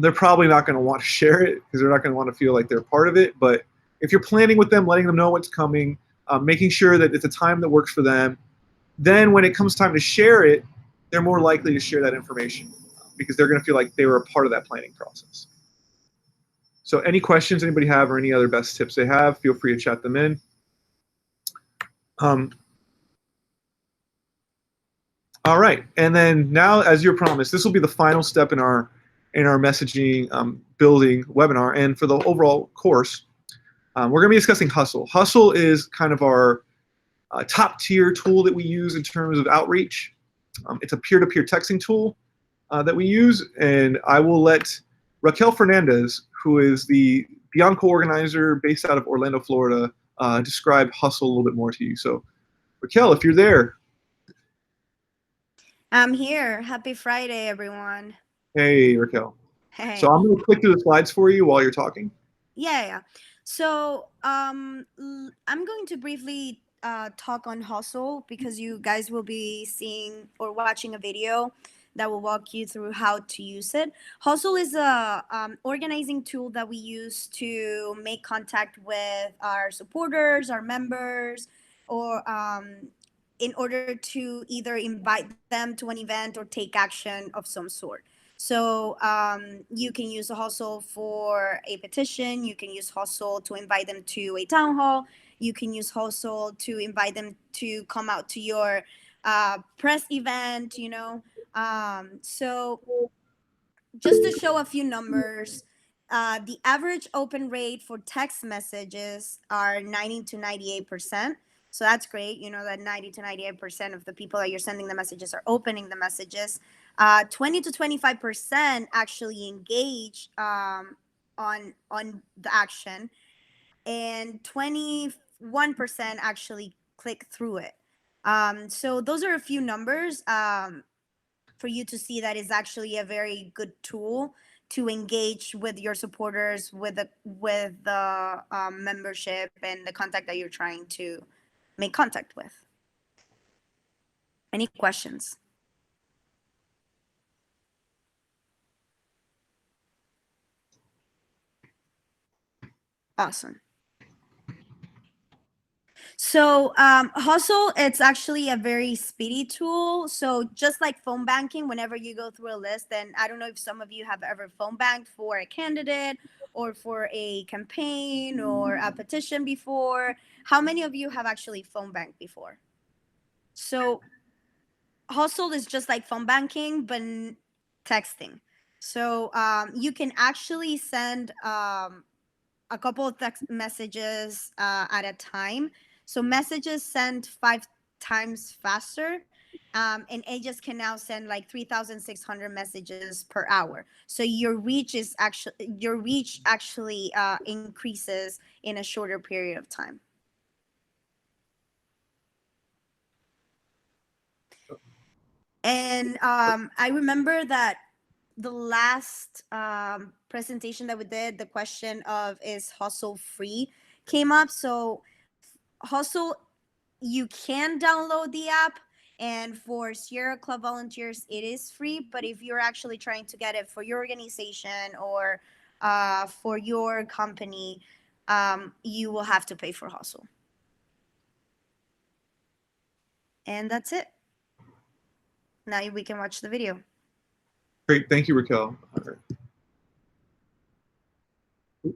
they're probably not going to want to share it because they're not going to want to feel like they're part of it. But if you're planning with them, letting them know what's coming, making sure that it's a time that works for them, then when it comes time to share it, they're more likely to share that information because they're going to feel like they were a part of that planning process. So any questions anybody have, or any other best tips they have, feel free to chat them in. All right, and then now, as you promised, this will be the final step in our messaging building webinar, and for the overall course, we're going to be discussing Hustle. Hustle is kind of our top tier tool that we use in terms of outreach. It's a peer-to-peer texting tool that we use, and I will let Raquel Fernandez, who is the Bianco organizer based out of Orlando, Florida, describe Hustle a little bit more to you. So, Raquel, if you're there. I'm here. Happy Friday, everyone. Hey, Raquel. Hey. So I'm going to click through the slides for you while you're talking. Yeah. So I'm going to briefly talk on Hustle because you guys will be seeing or watching a video that will walk you through how to use it. Hustle is a organizing tool that we use to make contact with our supporters, our members, or in order to either invite them to an event or take action of some sort. So you can use Hustle for a petition. You can use Hustle to invite them to a town hall. You can use Hustle to invite them to come out to your press event, So just to show a few numbers, the average open rate for text messages are 90 to 98%. So that's great. That 90 to 98% of the people that you're sending the messages are opening the messages. 20 to 25% actually engage on the action, and 21% actually click through it. So those are a few numbers for you to see that is actually a very good tool to engage with your supporters, with the membership and the contact that you're trying to make contact with. Any questions? Awesome. So Hustle, it's actually a very speedy tool. So just like phone banking, whenever you go through a list, and I don't know if some of you have ever phone banked for a candidate or for a campaign or a petition before. How many of you have actually phone banked before? So Hustle is just like phone banking, but texting. So you can actually send a couple of text messages at a time. So messages sent 5 times faster, and agents can now send like 3,600 messages per hour. So your reach actually increases in a shorter period of time. And I remember that the last presentation that we did, the question of is Hustle free came up. So Hustle, you can download the app And for Sierra Club volunteers, it is free. But if you're actually trying to get it for your organization or for your company, you will have to pay for Hustle. And that's it. Now we can watch the video. Great. Thank you, Raquel. All right.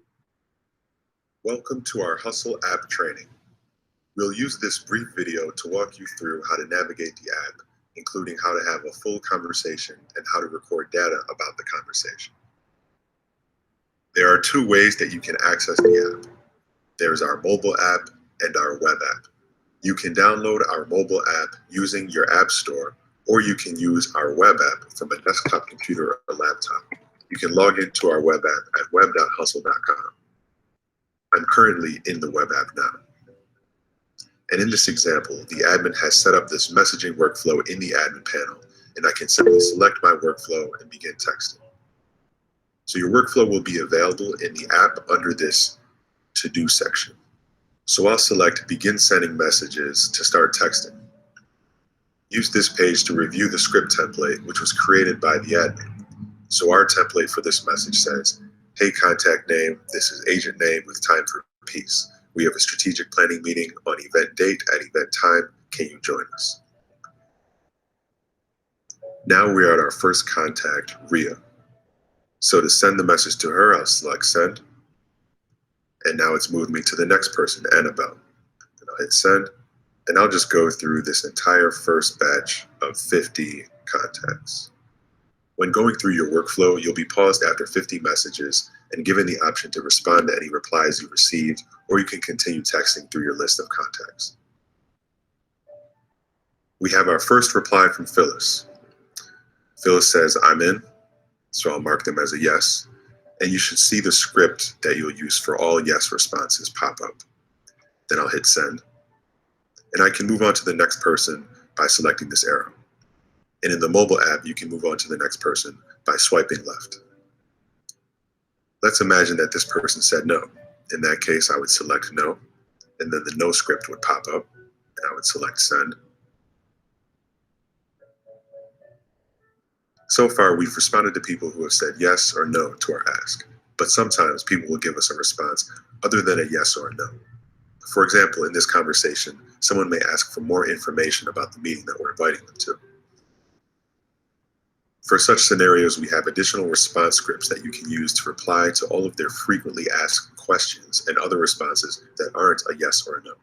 Welcome to our Hustle app training. We'll use this brief video to walk you through how to navigate the app, including how to have a full conversation and how to record data about the conversation. There are two ways that you can access the app. There's our mobile app and our web app. You can download our mobile app using your app store, or you can use our web app from a desktop computer or laptop. You can log into our web app at web.hustle.com. I'm currently in the web app now. And in this example, the admin has set up this messaging workflow in the admin panel, and I can simply select my workflow and begin texting. So your workflow will be available in the app under this to-do section. So I'll select begin sending messages to start texting. Use this page to review the script template, which was created by the admin. So our template for this message says, hey, contact name, this is agent name with time for peace. We have a strategic planning meeting on event date at event time. Can you join us? Now we are at our first contact, Ria. So to send the message to her, I'll select send. And now it's moved me to the next person, Annabelle. And I'll hit send. And I'll just go through this entire first batch of 50 contacts. When going through your workflow, you'll be paused after 50 messages and given the option to respond to any replies you received, or you can continue texting through your list of contacts. We have our first reply from Phyllis. Phyllis says, I'm in, so I'll mark them as a yes, and you should see the script that you'll use for all yes responses pop up. Then I'll hit send, and I can move on to the next person by selecting this arrow. And in the mobile app, you can move on to the next person by swiping left. Let's imagine that this person said no. In that case, I would select no, and then the no script would pop up, and I would select send. So far, we've responded to people who have said yes or no to our ask, but sometimes people will give us a response other than a yes or a no. For example, in this conversation, someone may ask for more information about the meeting that we're inviting them to. For such scenarios, we have additional response scripts that you can use to reply to all of their frequently asked questions and other responses that aren't a yes or a no.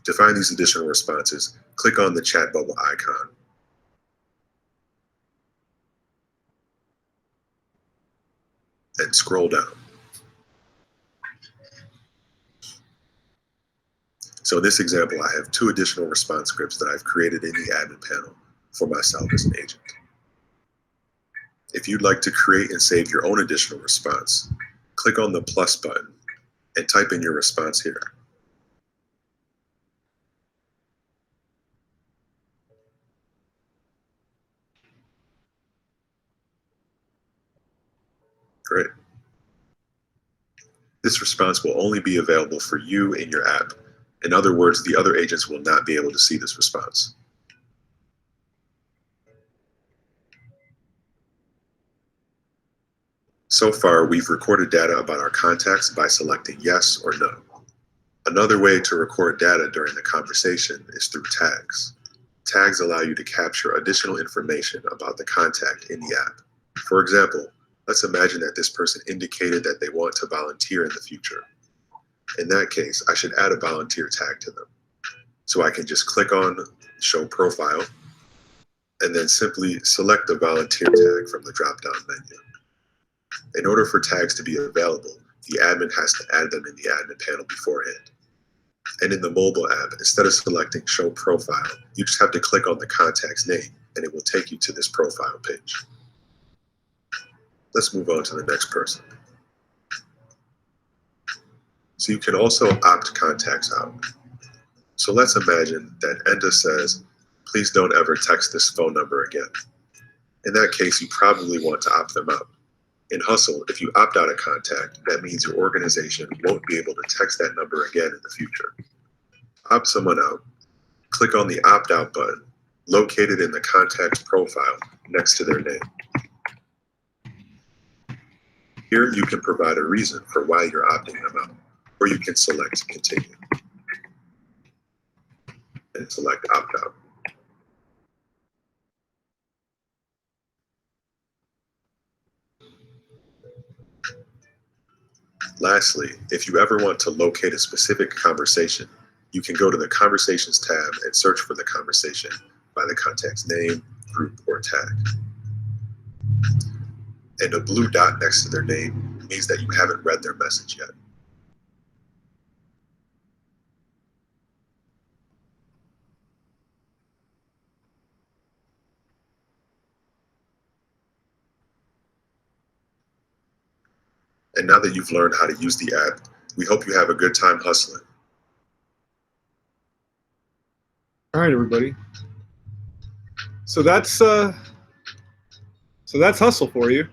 To find these additional responses, click on the chat bubble icon. And scroll down. So in this example, I have 2 additional response scripts that I've created in the admin panel for myself as an agent. If you'd like to create and save your own additional response, click on the plus button and type in your response here. Great. This response will only be available for you in your app. In other words, the other agents will not be able to see this response. So far, we've recorded data about our contacts by selecting yes or no. Another way to record data during the conversation is through tags. Tags allow you to capture additional information about the contact in the app. For example, let's imagine that this person indicated that they want to volunteer in the future. In that case, I should add a volunteer tag to them. So I can just click on Show Profile and then simply select the volunteer tag from the drop-down menu. In order for tags to be available, the admin has to add them in the admin panel beforehand. And in the mobile app, instead of selecting Show Profile, you just have to click on the contact's name and it will take you to this profile page. Let's move on to the next person. So you can also opt contacts out. So let's imagine that Enda says, please don't ever text this phone number again. In that case, you probably want to opt them out. In Hustle, if you opt out a contact, that means your organization won't be able to text that number again in the future. Opt someone out, click on the opt out button, located in the contact's profile next to their name. Here you can provide a reason for why you're opting them out, or you can select continue and select opt out. Lastly, if you ever want to locate a specific conversation, you can go to the Conversations tab and search for the conversation by the contact's name, group, or tag. And a blue dot next to their name means that you haven't read their message yet. And now that you've learned how to use the app, we hope you have a good time hustling. All right, everybody. So that's hustle for you.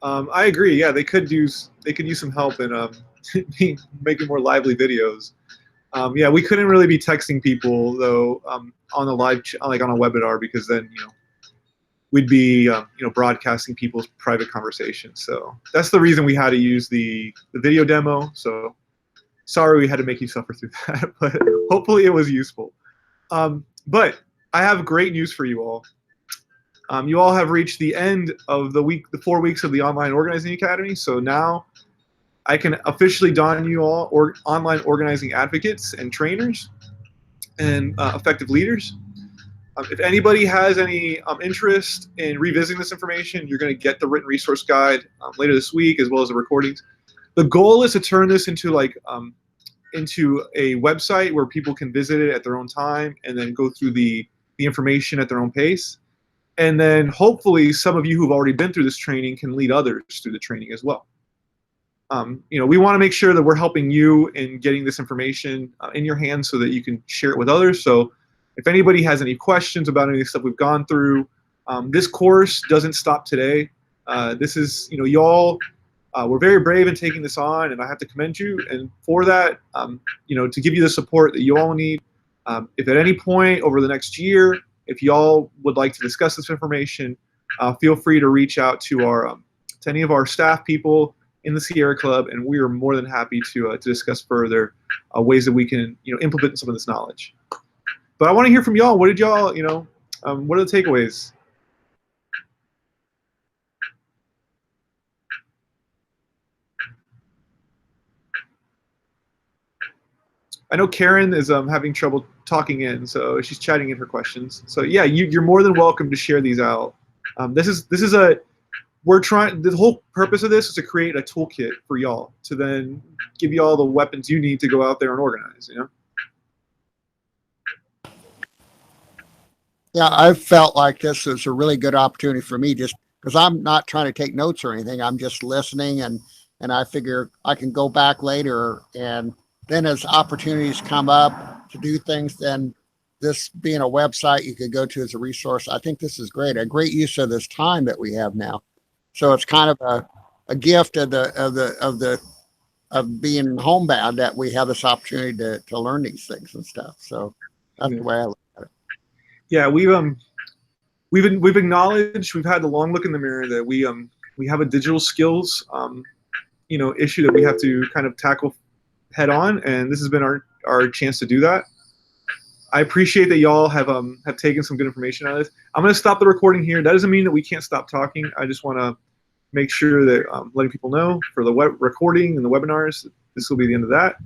I agree. Yeah, they could use some help in making more lively videos. Yeah, we couldn't really be texting people though on the live, like on a webinar, because then we'd be broadcasting people's private conversations. So that's the reason we had to use the video demo. So sorry we had to make you suffer through that, but hopefully it was useful. But I have great news for you all. You all have reached the end of the 4 weeks of the Online Organizing Academy. So now I can officially don you all online organizing advocates and trainers and effective leaders. If anybody has any interest in revisiting this information, you're going to get the written resource guide later this week, as well as the recordings. The goal is to turn this into into a website where people can visit it at their own time and then go through the information at their own pace. And then hopefully some of you who've already been through this training can lead others through the training as well. We want to make sure that we're helping you in getting this information in your hands so that you can share it with others. So if anybody has any questions about any of the stuff we've gone through, this course doesn't stop today. This is, y'all were very brave in taking this on, and I have to commend you. And for that, to give you the support that you all need, if at any point over the next year, if y'all would like to discuss this information, feel free to reach out to any of our staff people in the Sierra Club, and we are more than happy to discuss further ways that we can implement some of this knowledge. But I want to hear from y'all. What did y'all, what are the takeaways? I know Karen is having trouble talking in, so she's chatting in her questions. So yeah, you're more than welcome to share these out. The whole purpose of this is to create a toolkit for y'all to then give you all the weapons you need to go out there and organize. Yeah, I felt like this was a really good opportunity for me, just because I'm not trying to take notes or anything. I'm just listening, and I figure I can go back later, and then as opportunities come up to do things, then this being a website you could go to as a resource. I think this is great. A great use of this time that we have now. So it's kind of a gift of being homebound that we have this opportunity to learn these things and stuff. So that's the way I look at it. Yeah, we've acknowledged, we've had the long look in the mirror that we have a digital skills issue that we have to kind of tackle head on, and this has been our chance to do that. I appreciate that y'all have taken some good information out of this. I'm going to stop the recording here. That doesn't mean that we can't stop talking. I just want to make sure that letting people know for the web recording and the webinars, this will be the end of that.